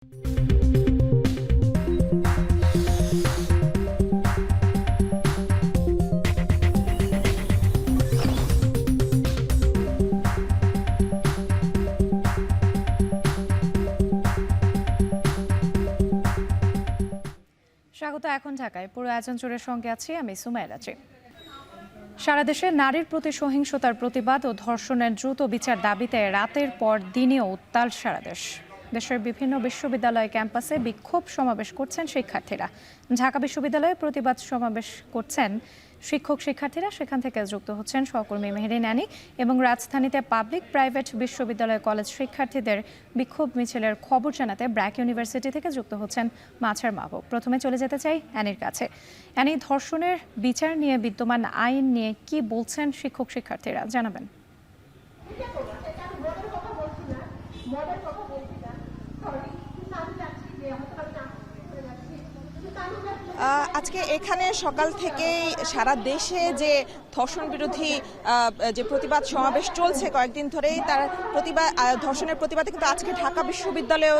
স্বাগত। এখন ঢাকায় পুরো আয়োজন জুড়ে সঙ্গে আছি আমি সুমাইরা রাজি। সারা দেশে নারীর প্রতি সহিংসতার প্রতিবাদ ও ধর্ষণের দ্রুত বিচার দাবিতে রাতের পর দিনেও উত্তাল সারা দেশ। দেশের বিভিন্ন বিশ্ববিদ্যালয় ক্যাম্পাসে বিক্ষোভ সমাবেশ করছেন শিক্ষার্থীরা। ঢাকা বিশ্ববিদ্যালয়ে প্রতিবাদ সমাবেশ করছেন শিক্ষক শিক্ষার্থীরা, সেখান থেকে যুক্ত হচ্ছেন সহকর্মী মেহেরিন আনি। এবং রাজধানীতে পাবলিক প্রাইভেট বিশ্ববিদ্যালয় কলেজ শিক্ষার্থীদের বিক্ষোভ মিছিলের খবর জানাতে ব্র্যাক ইউনিভার্সিটি থেকে যুক্ত হচ্ছেন মাছার মাহবুব। প্রথমে চলে যেতে চাই অ্যানির কাছে। অ্যানি, ধর্ষণের বিচার নিয়ে বিদ্যমান আইন নিয়ে কি বলছেন শিক্ষক শিক্ষার্থীরা, জানাবেন। আজকে এখানে সকাল থেকেই সারা দেশে যে ধর্ষণ বিরোধী যে প্রতিবাদ সমাবেশ চলছে কয়েকদিন ধরেই, তার ধর্ষণের প্রতিবাদে কিন্তু আজকে ঢাকা বিশ্ববিদ্যালয়েও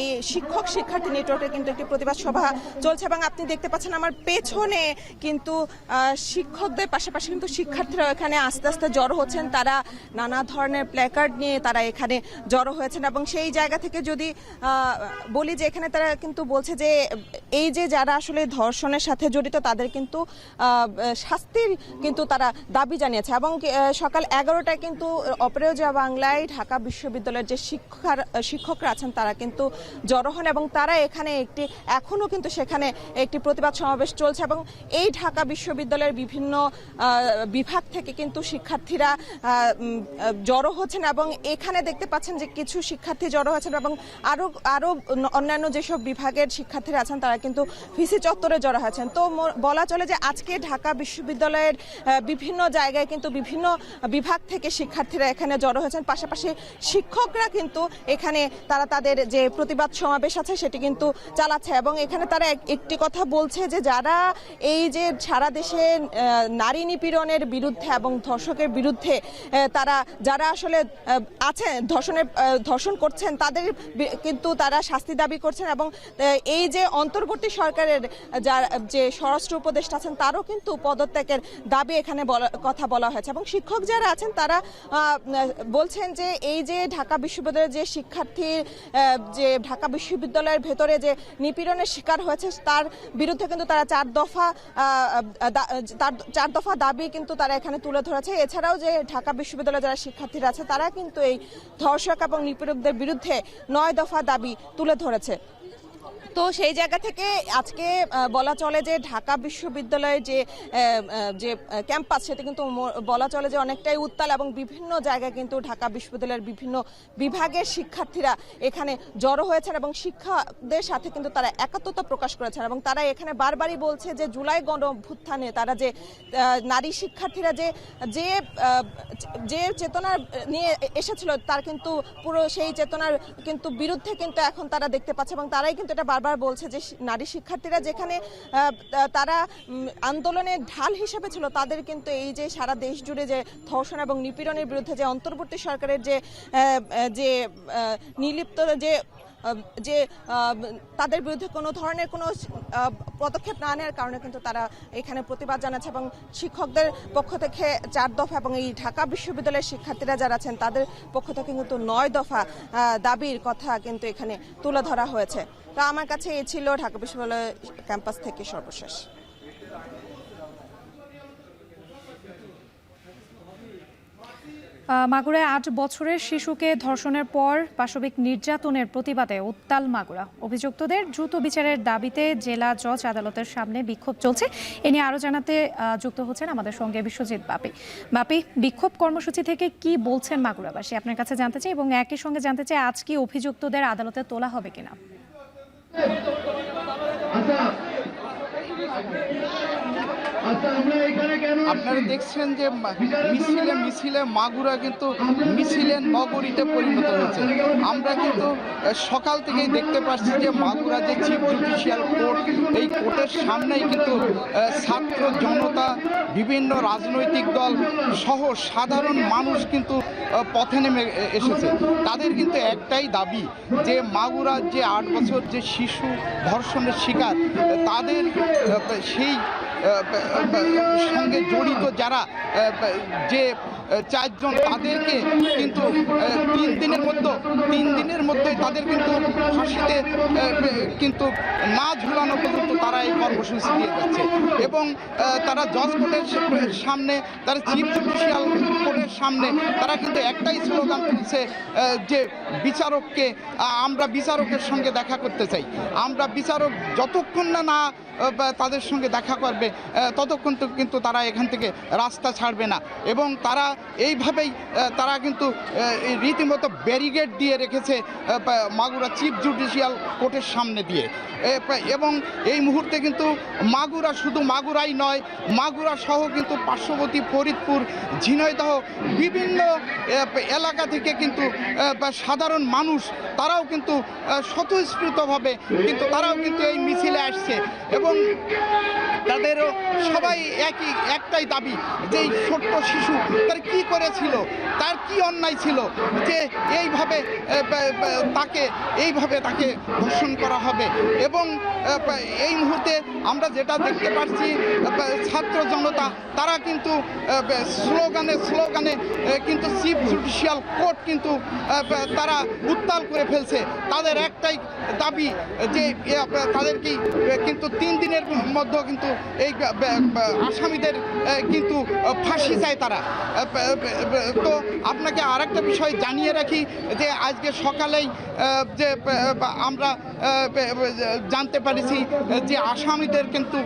এই শিক্ষক শিক্ষার্থী নেটওয়ার্কের কিন্তু একটি প্রতিবাদ সভা চলছে। এবং আপনি দেখতে পাচ্ছেন আমার পেছনে কিন্তু শিক্ষকদের পাশাপাশি কিন্তু শিক্ষার্থীরাও এখানে আস্তে আস্তে জড়ো হচ্ছেন। তারা নানা ধরনের প্ল্যাকার্ড নিয়ে তারা এখানে জড়ো হয়েছেন। এবং সেই জায়গা থেকে যদি বলি যে এখানে তারা কিন্তু বলছে যে এই যে যারা আসলে ধর্ষণের সাথে জড়িত তাদের কিন্তু শাস্তির কিন্তু তারা দাবি জানিয়েছে। এবং সকাল 11টায় কিন্তু অপরাজেয় বাংলায় ঢাকা বিশ্ববিদ্যালয়ের যে শিক্ষকরা আছেন তারা কিন্তু জড়ো হন এবং তারা এখানে এখনো কিন্তু সেখানে একটি প্রতিবাদ সমাবেশ চলছে। এবং এই ঢাকা বিশ্ববিদ্যালয়ের বিভিন্ন বিভাগ থেকে কিন্তু শিক্ষার্থীরা জড়ো হচ্ছেন এবং এখানে দেখতে পাচ্ছেন যে কিছু শিক্ষার্থী জড়ো হচ্ছেন এবং আরো অন্যান্য যেসব বিভাগের শিক্ষার্থীরা আছেন তারা কিন্তু ভিসি চত্বরে জড়ো হয়েছেন। তো বলা চলে যে আজকে ঢাকা বিশ্ববিদ্যালয়ের বিভিন্ন জায়গায় কিন্তু বিভিন্ন বিভাগ থেকে শিক্ষার্থীরা এখানে জড়ো হয়েছেন। পাশাপাশি শিক্ষকরা কিন্তু এখানে তাদের যে প্রতিবাদ সমাবেশ আছে সেটি কিন্তু চালাচ্ছে। এবং এখানে তারা একটি কথা বলছে যে যারা এই যে সারা দেশে নারী নিপীড়নের বিরুদ্ধে এবং ধর্ষকের বিরুদ্ধে যারা আসলে আছেন ধর্ষণ করছেন তাদের কিন্তু তারা শাস্তি দাবি করছেন। এবং এই যে অন্তর্বর্তী সরকারের যে স্বরাষ্ট্র উপদেষ্টা আছেন তারও কিন্তু পদত্যাগের দাবি এখানে কথা বলা হয়েছে। এবং শিক্ষক যারা আছেন তারা বলছেন যে এই যে ঢাকা বিশ্ববিদ্যালয়ের যে শিক্ষার্থী যে ঢাকা বিশ্ববিদ্যালয়ের ভেতরে যে নিপীড়নের শিকার হয়েছে তার বিরুদ্ধে কিন্তু তারা চার দফা দাবি কিন্তু তারা এখানে তুলে ধরেছে। এছাড়াও যে ঢাকা বিশ্ববিদ্যালয়ের যারা শিক্ষার্থীরা আছে তারা কিন্তু এই ধর্ষক এবং নিপীড়কদের বিরুদ্ধে 9 দফা দাবি তুলে ধরেছে। তো সেই জায়গা থেকে আজকে বলা চলে যে ঢাকা বিশ্ববিদ্যালয়ের যে ক্যাম্পাস সেটা কিন্তু বলা চলে যে অনেকটাই উত্তাল এবং বিভিন্ন জায়গায় কিন্তু ঢাকা বিশ্ববিদ্যালয়ের বিভিন্ন বিভাগের শিক্ষার্থীরা এখানে জড়ো হয়েছেন এবং শিক্ষকদের সাথে কিন্তু তারা একাত্মতা প্রকাশ করেছেন। এবং তারা এখানে বারবারই বলছে যে জুলাই গণঅভ্যুত্থানে তারা যে নারী শিক্ষার্থীরা যে চেতনা নিয়ে এসেছিল তার কিন্তু পুরো সেই চেতনার কিন্তু বিরুদ্ধে কিন্তু এখন তারা দেখতে পাচ্ছে। এবং তারাই কিন্তু এটা বারবার বলছে যে নারী শিক্ষার্থীরা যেখানে তারা আন্দোলনের ঢাল হিসেবে ছিল তাদের কিন্তু এই যে সারা দেশ জুড়ে যে ধর্ষণ এবং নিপীড়নের বিরুদ্ধে যে অন্তর্বর্তী সরকারের যে নির্লিপ্ত যে তাদের বিরুদ্ধে কোনো ধরনের কোনো পদক্ষেপ না নেওয়ার কারণে কিন্তু তারা এখানে প্রতিবাদ জানাচ্ছে। এবং শিক্ষকদের পক্ষ থেকে 4 দফা এবং এই ঢাকা বিশ্ববিদ্যালয়ের শিক্ষার্থীরা যারা আছেন তাদের পক্ষ থেকে কিন্তু 9 দফা দাবির কথা কিন্তু এখানে তুলে ধরা হয়েছে। তো আমার কাছে এই ছিল ঢাকা বিশ্ববিদ্যালয় ক্যাম্পাস থেকে সর্বশেষ। মাগুরায় 8 বছরের শিশুকে ধর্ষণের পর পাশবিক নির্যাতনের প্রতিবাদে উত্তাল মাগুরা। অভিযুক্তদের দ্রুত বিচারের দাবিতে জেলা জজ আদালতের সামনে বিক্ষোভ চলছে। এ নিয়ে আরও জানাতে যুক্ত হচ্ছেন আমাদের সঙ্গে বিশ্বজিৎ বাপি। বিক্ষোভ কর্মসূচি থেকে কি বলছেন মাগুরাবাসী আপনার কাছে জানতে চাই, এবং একই সঙ্গে জানতে চাই আজ কি অভিযুক্তদের আদালতে তোলা হবে কিনা। আপনারা দেখছেন যে মিছিলে মিছিলে মাগুরা কিন্তু মিছিলের নগরীতে পরিণত হয়েছে। আমরা কিন্তু সকাল থেকেই দেখতে পাচ্ছি যে মাগুরা যে চিফ জুডিশিয়াল কোর্ট, এই কোর্টের সামনেই কিন্তু ছাত্র জনতা, বিভিন্ন রাজনৈতিক দল সহ সাধারণ মানুষ কিন্তু পথে নেমে এসেছে। তাদের কিন্তু একটাই দাবি যে মাগুরার যে 8 বছর যে শিশু ধর্ষণের শিকার, তাদের সেই সঙ্গে জড়িত যারা যে 4 জন, তাদেরকে কিন্তু 3 দিনের মধ্যে তাদের কিন্তু ফাঁসিতে কিন্তু না ঝুলানো পর্যন্ত তারা এই কর্মসূচি দিয়ে যাচ্ছে। এবং তারা জজ কোর্টের সামনে, তারা চিফ জুডিশিয়াল কোর্টের সামনে তারা কিন্তু একটাই স্লোগান তুলছে যে আমরা বিচারকের সঙ্গে দেখা করতে চাই। আমরা বিচারক যতক্ষণ না তাদের সঙ্গে দেখা করবে ততক্ষণ তো কিন্তু তারা এখান থেকে রাস্তা ছাড়বে না। এবং তারা এইভাবেই তারা কিন্তু রীতিমতো ব্যারিকেড দিয়ে রেখেছে মাগুরা চিফ জুডিশিয়াল কোর্টের সামনে দিয়ে। এবং এই মুহূর্তে কিন্তু মাগুরা শুধু মাগুরাই নয়, মাগুরা সহ কিন্তু পার্শ্ববর্তী ফরিদপুর, ঝিনাইদহ বিভিন্ন এলাকা থেকে কিন্তু সাধারণ মানুষ তারাও কিন্তু স্বতঃস্ফূর্তভাবে কিন্তু তারাও কিন্তু এই মিছিলে আসছে। এবং তাদেরও সবাই একটাই দাবি যে এই ছোট্ট শিশু তার কি করেছিল, তার কি অন্যায় ছিল যে এইভাবে তাকে ধর্ষণ করা হবে। এবং এই মুহূর্তে আমরা যেটা দেখতে পাচ্ছি, ছাত্র জনতা তারা কিন্তু স্লোগানে কিন্তু চিফ জুডিশিয়াল কোর্ট কিন্তু তারা উত্তাল করে ফেলছে। তাদের একটাই দাবি যে তাদেরকে কিন্তু 3 দিনের মধ্যে কিন্তু এই আসামিদের কিন্তু ফাঁসি চায় তারা। তো আপনাকে আরেকটা বিষয় জানিয়ে রাখি যে আজকে সকালেই যে আমরা জানতে পারিছি যে আসামিদের কিন্তু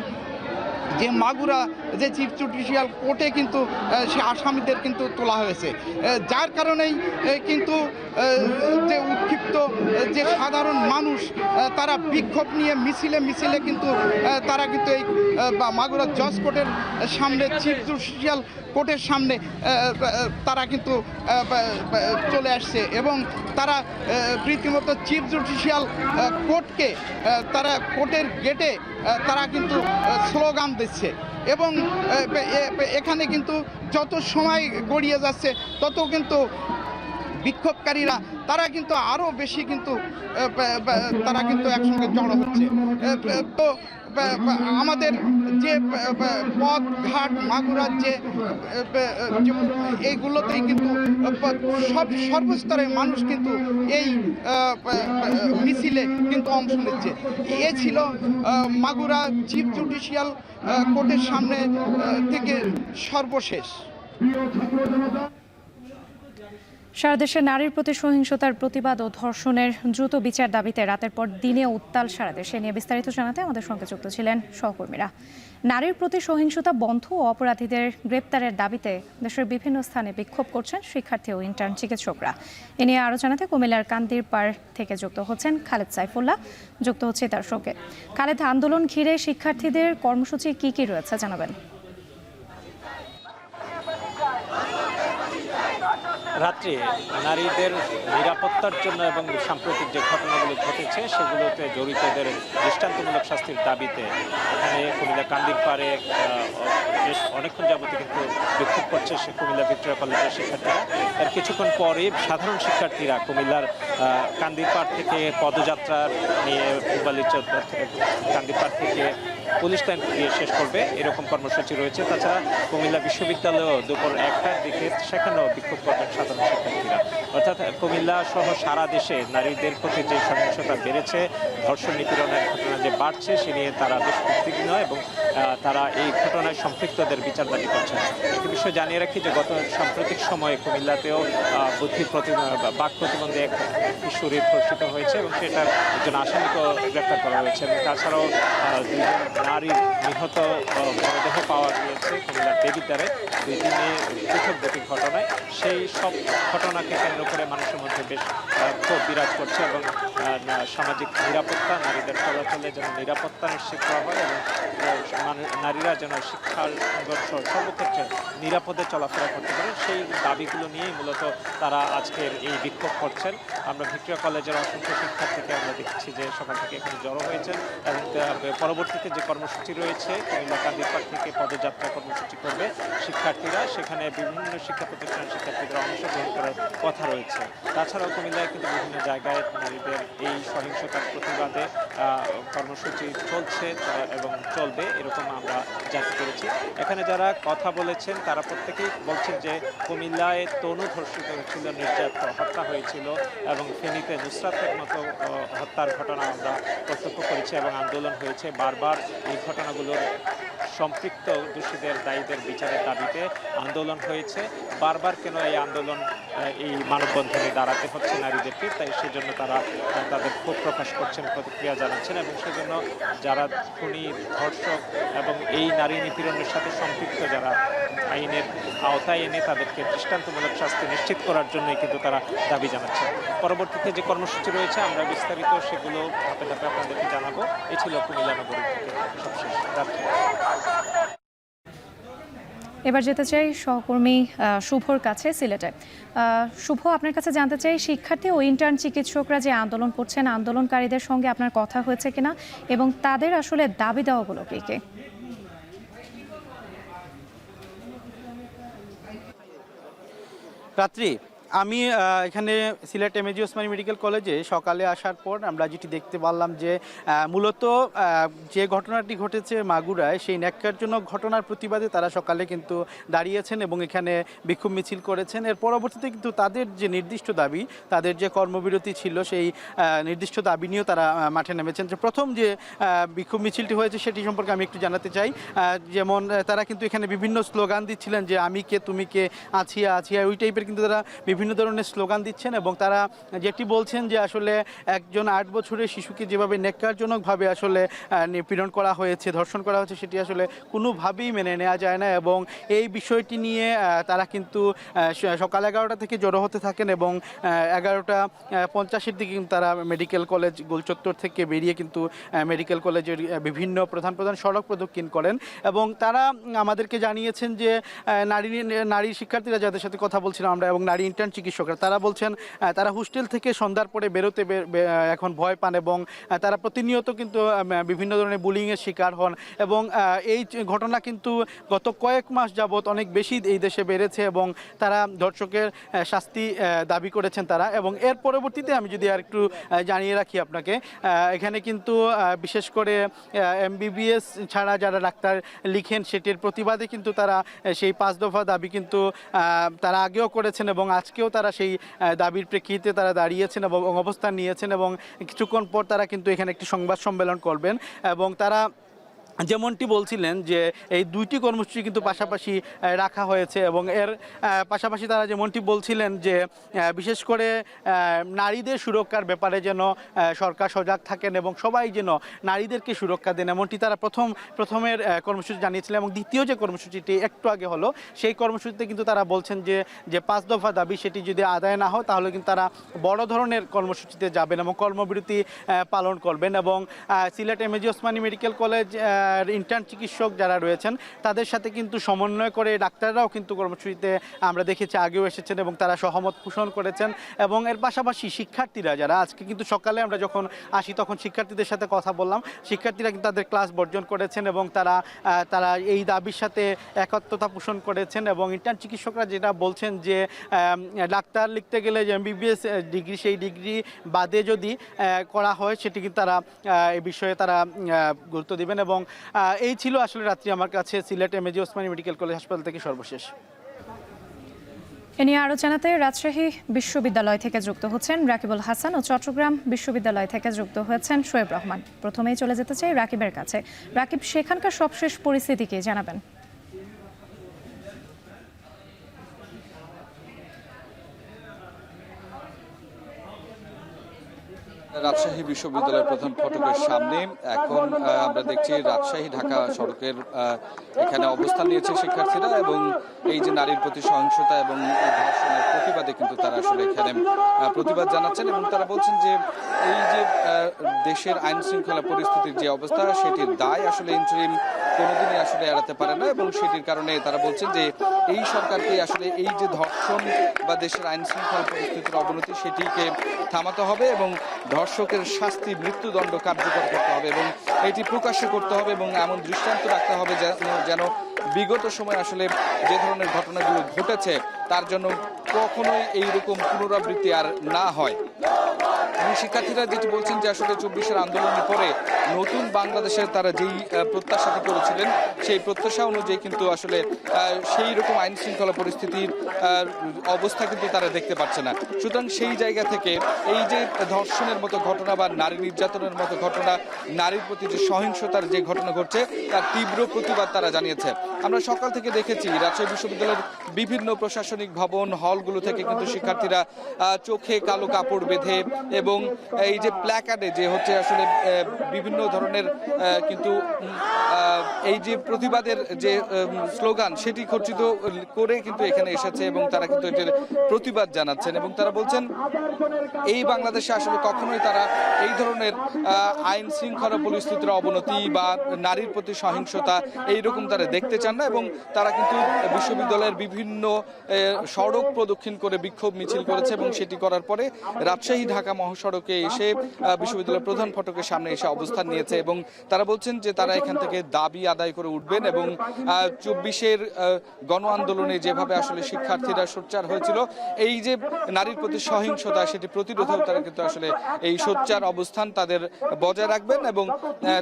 যে মাগুরা যে চিফ জুডিশিয়াল কোর্টে কিন্তু সে আসামিদের কিন্তু তোলা হয়েছে, যার কারণেই কিন্তু যে উৎক্ষিপ্ত যে সাধারণ মানুষ তারা বিক্ষোভ নিয়ে মিছিলে কিন্তু তারা কিন্তু এই মাগুরা জজ কোর্টের সামনে, চিফ জুডিশিয়াল কোর্টের সামনে তারা কিন্তু চলে আসছে। এবং তারা রীতিমতো চিফ জুডিশিয়াল কোর্টকে তারা কোর্টের গেটে তারা কিন্তু স্লোগান দিচ্ছে। এবং এখানে কিন্তু যত সময় গড়িয়ে যাচ্ছে তত কিন্তু বিক্ষোভকারীরা তারা কিন্তু আরও বেশি কিন্তু তারা কিন্তু একসঙ্গে জড়ো হচ্ছে। তো আমাদের যে পথ ঘাট মাগুরার যে এইগুলোতেই কিন্তু সর্বস্তরের মানুষ কিন্তু এই মিছিলে কিন্তু অংশ নিচ্ছে। এ ছিল মাগুরা চিফ জুডিশিয়াল কোর্টের সামনে থেকে সর্বশেষ। সারা দেশে নারীর প্রতি সহিংসতার প্রতিবাদ ও ধর্ষণের দ্রুত বিচার দাবিতে রাতের পর দিনে উত্তাল সারা দেশে। নিয়ে বিস্তারিত জানাতে আমাদের সঙ্গে যুক্ত ছিলেন সহকর্মীরা। নারীর প্রতি সহিংসতা বন্ধ ও অপরাধীদের গ্রেপ্তারের দাবিতে দেশের বিভিন্ন স্থানে বিক্ষোভ করছেন শিক্ষার্থী ও ইন্টার্ন চিকিৎসকরা। এ নিয়ে আরও জানাতে কুমিল্লার কান্দির পাড় থেকে যুক্ত হচ্ছেন খালেদ সাইফুল্লাহ, যুক্ত হচ্ছে তার সঙ্গে। খালেদ, আন্দোলন ঘিরে শিক্ষার্থীদের কর্মসূচি কি রয়েছে জানাবেন? রাত্রে নারীদের নিরাপত্তার জন্য এবং সাম্প্রতিক যে ঘটনাগুলো ঘটেছে সেগুলোতে জড়িতদের দৃষ্টান্তমূলক শাস্তির দাবিতে এখানে কুমিল্লা কান্দির পাড়ে বেশ অনেকক্ষণ যাবতীয় কিন্তু বিক্ষোভ করছে সে কুমিল্লা ভিক্টোরিয়া কলেজের শিক্ষার্থীরা। এর কিছুক্ষণ পরে সাধারণ শিক্ষার্থীরা কুমিল্লার কান্দির পাড় থেকে পদযাত্রা নিয়ে পূবালী চত্বর থেকে কান্দির পাড় থেকে পুলিশ লাইন দিয়ে শেষ করবে এরকম কর্মসূচি রয়েছে। তাছাড়া কুমিল্লা বিশ্ববিদ্যালয়েও দুপুর 1টার দিকে সেখানেও বিক্ষোভ করবেন সাধারণ শিক্ষার্থীরা। অর্থাৎ কুমিল্লা সহ সারা দেশে নারীদের প্রতি যে সহিংসতা বেড়েছে, ধর্ষণ নিপীড়নের ঘটনা যে বাড়ছে সে নিয়ে তারা বেশ উদ্বিগ্ন এবং তারা এই ঘটনায় সম্পৃক্তদের বিচার দাবি করছেন। একটি বিষয় জানিয়ে রাখি যে গত সাম্প্রতিক সময়ে কুমিল্লাতেও বাক প্রতিবন্ধী এক কিশোরী ধর্ষিত হয়েছে এবং সেটার একজন আসামিকেও গ্রেপ্তার করা হয়েছে। এবং তাছাড়াও 2 জন নারীর নিহত মরদেহ পাওয়া গিয়েছে কুমিল্লার দেবিদ্বারে 2 দিনে পৃথক দুটি ঘটনায়। সেই সব ঘটনাকে কেন্দ্র করে মানুষের মধ্যে বেশ ক্ষোভ বিরাজ করছে এবং সামাজিক নিরাপত্তা, নারীদের চলাচলে যেন নিরাপত্তা নিশ্চিত করা হয় এবং নারীরা যেন শিক্ষার সংঘর্ষ সর্বক্ষেত্রে নিরাপদে চলাফেরা করতে পারে, সেই দাবিগুলো নিয়েই মূলত তারা আজকের এই বিক্ষোভ করছেন। আমরা ভিক্টোরিয়া কলেজের অসংখ্য শিক্ষার্থীকে আমরা দেখছি যে সকাল থেকে এখানে জড়ো হয়েছেন এবং পরবর্তীতে যে কর্মসূচি রয়েছে কুমিল্লা কান্দিরপাড় থেকে পদযাত্রা কর্মসূচি করবে শিক্ষার্থীরা, সেখানে বিভিন্ন শিক্ষা প্রতিষ্ঠানের শিক্ষার্থীদের অংশগ্রহণ করার কথা রয়েছে। তাছাড়াও কুমিল্লায় কিন্তু বিভিন্ন জায়গায় নারীদের এই সহিংসতার প্রতিবাদে কর্মসূচি চলছে এবং চলবে, এরকম আমরা জানতে পেরেছি। এখানে যারা কথা বলেছেন তারা প্রত্যেকেই বলছেন যে কুমিল্লায় তনু ধর্ষিত হয়েছিল, নির্যাতিত হত্যা হয়েছিল এবং ফেনীতে নুসরাতের মতো হত্যার ঘটনা আমরা প্রত্যক্ষ করেছি এবং আন্দোলন হয়েছে। বারবার এই ঘটনাগুলোর সম্পৃক্ত দোষীদের, দায়ীদের বিচারের দাবিতে আন্দোলন হয়েছে। বারবার কেন এই আন্দোলন, এই মানববন্ধনে দাঁড়াতে হচ্ছে নারীদেরকে, তাই সেজন্য তারা তাদের ক্ষোভ প্রকাশ করছেন, প্রতিক্রিয়া জানাচ্ছেন এবং সেজন্য যারা খুনি, ধর্ষক এবং এই নারী নিপীড়নের সাথে সম্পৃক্ত যারা আইনের আওতায় এনে তাদেরকে দৃষ্টান্তমূলক শাস্তি নিশ্চিত করার জন্যই কিন্তু তারা দাবি জানাচ্ছেন। পরবর্তীতে যে কর্মসূচি রয়েছে আমরা বিস্তারিত সেগুলো ধাপে ধাপে আপনাদেরকে জানাবো। এই ছিল কুমিল্লা নগরী থেকে সবশেষ রাত্রে। এবার যেতে চাই সহকর্মী শুভর কাছে সিলেটে। শুভ, আপনার কাছে জানতে চাই শিক্ষার্থী ও ইন্টার্ন চিকিৎসকরা যে আন্দোলন করছেন, আন্দোলনকারীদের সঙ্গে আপনার কথা হয়েছে কিনা এবং তাদের আসলে দাবি দেওয়াগুলো কি? রাত্রি আমি এখানে সিলেট এমএজি ওসমানী মেডিকেল কলেজে সকালে আসার পর আমরা যেটি দেখতে পারলাম যে মূলত যে ঘটনাটি ঘটেছে মাগুরায়, সেই ন্যাক্কারজনক ঘটনার প্রতিবাদে তারা সকালে কিন্তু দাঁড়িয়েছেন এবং এখানে বিক্ষোভ মিছিল করেছেন। এর পরবর্তীতে কিন্তু তাদের যে নির্দিষ্ট দাবি, তাদের যে কর্মবিরতি ছিল, সেই নির্দিষ্ট দাবি নিয়েও তারা মাঠে নেমেছেন। যে প্রথম যে বিক্ষোভ মিছিলটি হয়েছে সেটি সম্পর্কে আমি একটু জানাতে চাই। যেমন তারা কিন্তু এখানে বিভিন্ন স্লোগান দিচ্ছিলেন যে আমি কে, তুমি কে, আছিয়া আছিয়া, ওই টাইপের কিন্তু তারা বিভিন্ন ধরনের স্লোগান দিচ্ছেন এবং তারা যেটি বলছেন যে আসলে একজন 8 বছরের শিশুকে যেভাবে ন্যাক্কারজনকভাবে আসলে নিপীড়ন করা হয়েছে, ধর্ষণ করা হয়েছে, সেটি আসলে কোনোভাবেই মেনে নেওয়া যায় না এবং এই বিষয়টি নিয়ে তারা কিন্তু সকাল 11টা থেকে জড়ো হতে থাকেন এবং 11টা 50-এর দিকে কিন্তু তারা মেডিকেল কলেজ গোলচত্বর থেকে বেরিয়ে কিন্তু মেডিকেল কলেজের বিভিন্ন প্রধান প্রধান সড়ক প্রদক্ষিণ করেন এবং তারা আমাদেরকে জানিয়েছেন যে নারী শিক্ষার্থীরা যাদের সাথে কথা বলছিলাম আমরা এবং নারী ইন্টার্ন চিকিৎসকরা, তারা বলছেন তারা হোস্টেল থেকে সন্ধ্যার পরে বেরোতে এখন ভয় পান এবং তারা প্রতিনিয়ত কিন্তু বিভিন্ন ধরনের বুলিংয়ের শিকার হন এবং এই ঘটনা কিন্তু গত কয়েক মাস যাবৎ অনেক বেশি এই দেশে বেড়েছে এবং তারা ধর্ষকের শাস্তি দাবি করেছেন তারা। এবং এর পরবর্তীতে আমি যদি আর একটু জানিয়ে রাখি আপনাকে, এখানে কিন্তু বিশেষ করে MBBS ছাড়া যারা ডাক্তার লিখেন সেটির প্রতিবাদে কিন্তু তারা সেই 5 দফা দাবি কিন্তু তারা আগেও করেছেন এবং আজকেও তারা সেই দাবির প্রেক্ষিতে তারা দাঁড়িয়েছেন এবং অবস্থান নিয়েছেন এবং কিছুক্ষণ পর তারা কিন্তু এখানে একটি সংবাদ সম্মেলন করবেন এবং তারা যেমনটি বলছিলেন যে এই দুইটি কর্মসূচি কিন্তু পাশাপাশি রাখা হয়েছে এবং এর পাশাপাশি তারা যেমনটি বলছিলেন যে বিশেষ করে নারীদের সুরক্ষার ব্যাপারে যেন সরকার সজাগ থাকেন এবং সবাই যেন নারীদেরকে সুরক্ষা দেন, এমনটি তারা প্রথমের কর্মসূচি জানিয়েছিলেন। এবং দ্বিতীয় যে কর্মসূচিটি একটু আগে হলো, সেই কর্মসূচিতে কিন্তু তারা বলছেন যে 5 দফা দাবি সেটি যদি আদায় না হয় তাহলে কিন্তু তারা বড় ধরনের কর্মসূচিতে যাবেন এবং কর্মবিরতি পালন করবেন। এবং Sylhet MAG Osmani medical college intern চিকিৎসক যারা রয়েছেন তাদের সাথে কিন্তু সমন্বয় করে ডাক্তাররাও কিন্তু কর্মসূচিতে আমরা দেখেছি আগেও এসেছেন এবং তারা সহমত পোষণ করেছেন। এবং এর পাশাপাশি শিক্ষার্থীরা যারা আজকে কিন্তু সকালে আমরা যখন আসি তখন শিক্ষার্থীদের সাথে কথা বললাম, শিক্ষার্থীরা কিন্তু তাদের ক্লাস বর্জন করেছেন এবং তারা এই দাবির সাথে একত্রতা পোষণ করেছেন। এবং ইন্টার্ন চিকিৎসকরা যেটা বলছেন যে ডাক্তার লিখতে গেলে যে MBBS ডিগ্রি, সেই ডিগ্রি বাদে যদি করা হয় সেটি কিন্তু তারা এই বিষয়ে তারা গুরুত্ব দিবেন। এবং এই ছিল আসলে রাত্রি আমার কাছে Sylhet MAG Osmani medical college হাসপাতাল থেকে সর্বশেষ। এ নিয়ে আরও জানাতে রাজশাহী বিশ্ববিদ্যালয় থেকে যুক্ত হচ্ছেন রাকিবুল হাসান ও চট্টগ্রাম বিশ্ববিদ্যালয় থেকে যুক্ত হয়েছেন শোয়েব রহমান। প্রথমেই চলে যেতে চাই রাকিবের কাছে। রাকিব, সেখানকার সবশেষ পরিস্থিতি কি জানাবেন? রাজশাহী বিশ্ববিদ্যালয়ের প্রধান ফটকের সামনে এখন আমরা দেখছি রাজশাহী ঢাকা সড়কের এখানে অবস্থান নিয়েছে শিক্ষার্থীরা এবং এই যে নারীর প্রতি সহিংসতা এবং ধর্ষণের প্রতিবাদে কিন্তু তারা আসলে এখানে প্রতিবাদ জানাচ্ছেন এবং তারা বলছেন যে এই যে দেশের আইন শৃঙ্খলা পরিস্থিতির যে অবস্থা সেটির দায় আসলে ইন্টারিম কোনোদিনই আসলে এড়াতে পারে না এবং সেটির কারণে তারা বলছেন যে এই সরকারকে আসলে এই যে ধর্ষণ বা দেশের আইন শৃঙ্খলা পরিস্থিতির অবনতি সেটিকে থামাতে হবে এবং ধর্ষকের শাস্তি মৃত্যুদণ্ড কার্যকর করতে হবে এবং এটি প্রকাশ্য করতে হবে এবং এমন দৃষ্টান্ত রাখতে হবে যেন বিগত সময় আসলে যে ধরনের ঘটনাগুলো ঘটেছে তার জন্য কখনোই এইরকম পুনরাবৃত্তি আর না হয়। এবং শিক্ষার্থীরা যেটি বলছেন যে আসলে 24-এর আন্দোলনের পরে নতুন বাংলাদেশের তারা যেই প্রত্যাশাটি করেছিলেন সেই প্রত্যাশা অনুযায়ী কিন্তু আসলে সেই রকম আইন শৃঙ্খলা পরিস্থিতির অবস্থা কিন্তু তারা দেখতে পাচ্ছে না। সুতরাং সেই জায়গা থেকে এই যে ধর্ষণের মতো ঘটনা বা নারী নির্যাতনের মতো ঘটনা, নারীর প্রতি যে সহিংসতার যে ঘটনা ঘটছে তার তীব্র প্রতিবাদ তারা জানিয়েছে। আমরা সকাল থেকে দেখেছি রাজশাহী বিশ্ববিদ্যালয়ের বিভিন্ন প্রশাসনিক ভবন হলগুলো থেকে কিন্তু শিক্ষার্থীরা চোখে কালো কাপড় বেঁধে এবং এই যে প্ল্যাকার্ডে যে হচ্ছে আসলে বিভিন্ন ধরনের কিন্তু এই যে প্রতিবাদের যে স্লোগান সেটি খচিত করে কিন্তু এখানে এসেছে এবং তারা কিন্তু এটার প্রতিবাদ জানাচ্ছেন এবং তারা বলছেন এই বাংলাদেশে আসলে কখনোই তারা এই ধরনের আইন শৃঙ্খলা পরিস্থিতির অবনতি বা নারীর প্রতি সহিংসতা এইরকম তারা দেখতে চান না এবং তারা কিন্তু বিশ্ববিদ্যালয়ের বিভিন্ন সড়ক প্রদক্ষিণ করে বিক্ষোভ মিছিল করেছে এবং সেটি করার পরে রাজশাহী ঢাকা মহাসড়কে এসে বিশ্ববিদ্যালয়ের প্রধান ফটকের সামনে এসে অবস্থান নিয়েছে এবং তারা বলছেন যে তারা এখান থেকে দাবি আদায় করে উঠবেন এবং 24-এর গণ আন্দোলনে যেভাবে আসলে শিক্ষার্থীরা সোচ্চার হয়েছিল এই যে নারীর প্রতি সহিংসতা সেটি প্রতিরোধেও তারা কিন্তু আসলে এই সোচ্চার অবস্থান তাদের বজায় রাখবেন এবং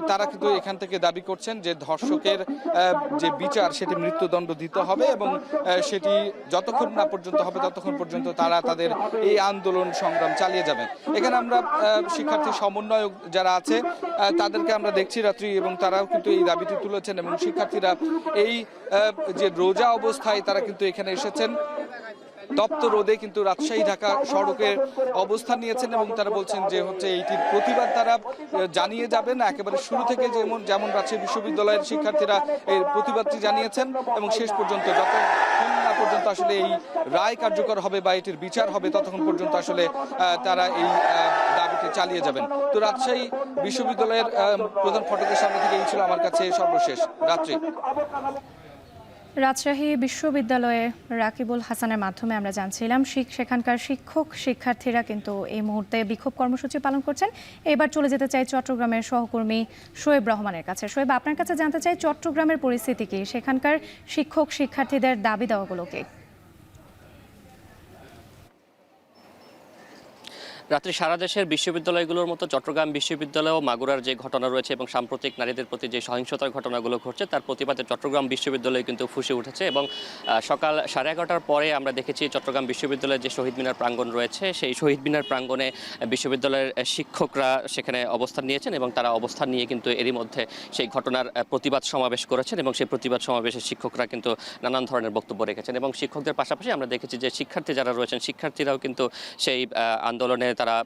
তারা কিন্তু এখান থেকে দাবি করছেন যে ধর্ষকের যে বিচার সেটি মৃত্যুদণ্ড দিতে হবে এবং সেটি যতক্ষণ না পর্যন্ত হবে ততক্ষণ পর্যন্ত তারা তাদের এই আন্দোলন সংগ্রাম চালিয়ে যাবেন। এখানে আমরা শিক্ষার্থী সমন্বয়ক যারা আছে তাদেরকে আমরা দেখছি রাত্রি এবং তারাও কিন্তু এই দাবিটি তুলেছেন এবং শিক্ষার্থীরা এই যে রোজা অবস্থায় তারা কিন্তু এখানে এসেছেন তপ্ত রোদে কিন্তু রাজশাহী ঢাকা সড়কে অবস্থান নিয়েছেন এবং তারা বলছেন যে হচ্ছে এইটির প্রতিবাদ তারা জানিয়ে যাবেন একেবারে শুরু থেকে যেমন রাজশাহী বিশ্ববিদ্যালয়ের শিক্ষার্থীরা এই প্রতিবাদটি জানিয়েছেন এবং শেষ পর্যন্ত যতক্ষণ না পর্যন্ত আসলে এই রায় কার্যকর হবে বা এটির বিচার হবে ততক্ষণ পর্যন্ত আসলে তারা এই দাবিটি চালিয়ে যাবেন। তো রাজশাহী বিশ্ববিদ্যালয়ের প্রধান ফটকের সামনে থেকে এই ছিল আমার কাছে সর্বশেষ। রাত্রি রাজশাহী বিশ্ববিদ্যালয়ে রাকিবুল হাসানের মাধ্যমে আমরা জানছিলাম সেখানকার শিক্ষক শিক্ষার্থীরা কিন্তু এই মুহূর্তে বিক্ষোভ কর্মসূচি পালন করছেন। এবার চলে যেতে চাই চট্টগ্রামের সহকর্মী শোয়েব রহমানের কাছে। শোয়েব, আপনার কাছে জানতে চাই চট্টগ্রামের পরিস্থিতি কি, সেখানকার শিক্ষক শিক্ষার্থীদের দাবি দেওয়াগুলো কি? রাত্রি সারা দেশের বিশ্ববিদ্যালয়গুলোর মতো চট্টগ্রাম বিশ্ববিদ্যালয়েও মাগুরার যে ঘটনা রয়েছে এবং সাম্প্রতিক নারীদের প্রতি যে সহিংসতার ঘটনাগুলো ঘটছে তার প্রতিবাদে চট্টগ্রাম বিশ্ববিদ্যালয় কিন্তু ফুঁসে উঠেছে এবং সকাল 11:30টার পরে আমরা দেখেছি চট্টগ্রাম বিশ্ববিদ্যালয়ের যে শহীদ মিনার প্রাঙ্গণ রয়েছে সেই শহীদ মিনার প্রাঙ্গণে বিশ্ববিদ্যালয়ের শিক্ষকরা সেখানে অবস্থান নিয়েছেন এবং তারা অবস্থান নিয়ে কিন্তু এরই মধ্যে সেই ঘটনার প্রতিবাদ সমাবেশ করেছেন এবং সেই প্রতিবাদ সমাবেশে শিক্ষকরা কিন্তু নানান ধরনের বক্তব্য রেখেছেন এবং শিক্ষকদের পাশাপাশি আমরা দেখেছি যে শিক্ষার্থী যারা রয়েছেন শিক্ষার্থীরাও কিন্তু সেই আন্দোলনে তারা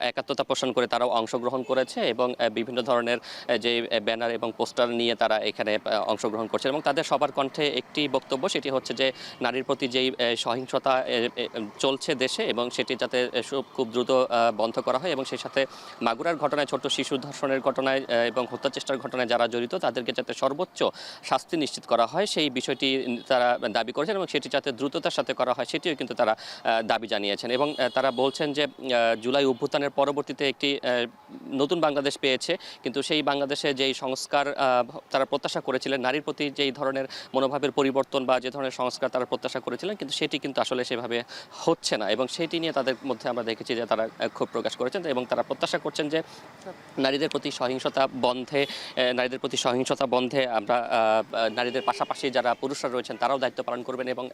একাত্মতা পোষণ করে তারাও অংশগ্রহণ করেছে এবং বিভিন্ন ধরনের যে ব্যানার এবং পোস্টার নিয়ে তারা এখানে অংশগ্রহণ করছে এবং তাদের সবার কণ্ঠে একটি বক্তব্য, সেটি হচ্ছে যে নারীর প্রতি যেই সহিংসতা চলছে দেশে এবং সেটি যাতে খুব দ্রুত বন্ধ করা হয় এবং সেই সাথে মাগুরার ঘটনায় ছোট্ট শিশু ধর্ষণের ঘটনায় এবং হত্যা চেষ্টার ঘটনায় যারা জড়িত তাদেরকে যাতে সর্বোচ্চ শাস্তি নিশ্চিত করা হয় সেই বিষয়টি তারা দাবি করেছেন এবং সেটি যাতে দ্রুততার সাথে করা হয় সেটিও কিন্তু তারা দাবি জানিয়েছেন এবং তারা বলছেন যে জুলাই অভ্যুত্থানের পরবর্তীতে একটি নতুন বাংলাদেশ পেয়েছে কিন্তু সেই বাংলাদেশে যেই সংস্কার তারা প্রত্যাশা করেছিলেন, নারীর প্রতি যেই ধরনের মনোভাবের পরিবর্তন বা যে ধরনের সংস্কার তারা প্রত্যাশা করেছিলেন কিন্তু সেটি কিন্তু আসলে সেভাবে হচ্ছে না এবং সেটি নিয়ে তাদের মধ্যে আমরা দেখেছি যে তারা ক্ষোভ প্রকাশ করেছেন এবং তারা প্রত্যাশা করছেন যে নারীদের প্রতি সহিংসতা বন্ধে আমরা নারীদের পাশাপাশি যারা পুরুষরা রয়েছেন তারাও দায়িত্ব পালন করবেন এবং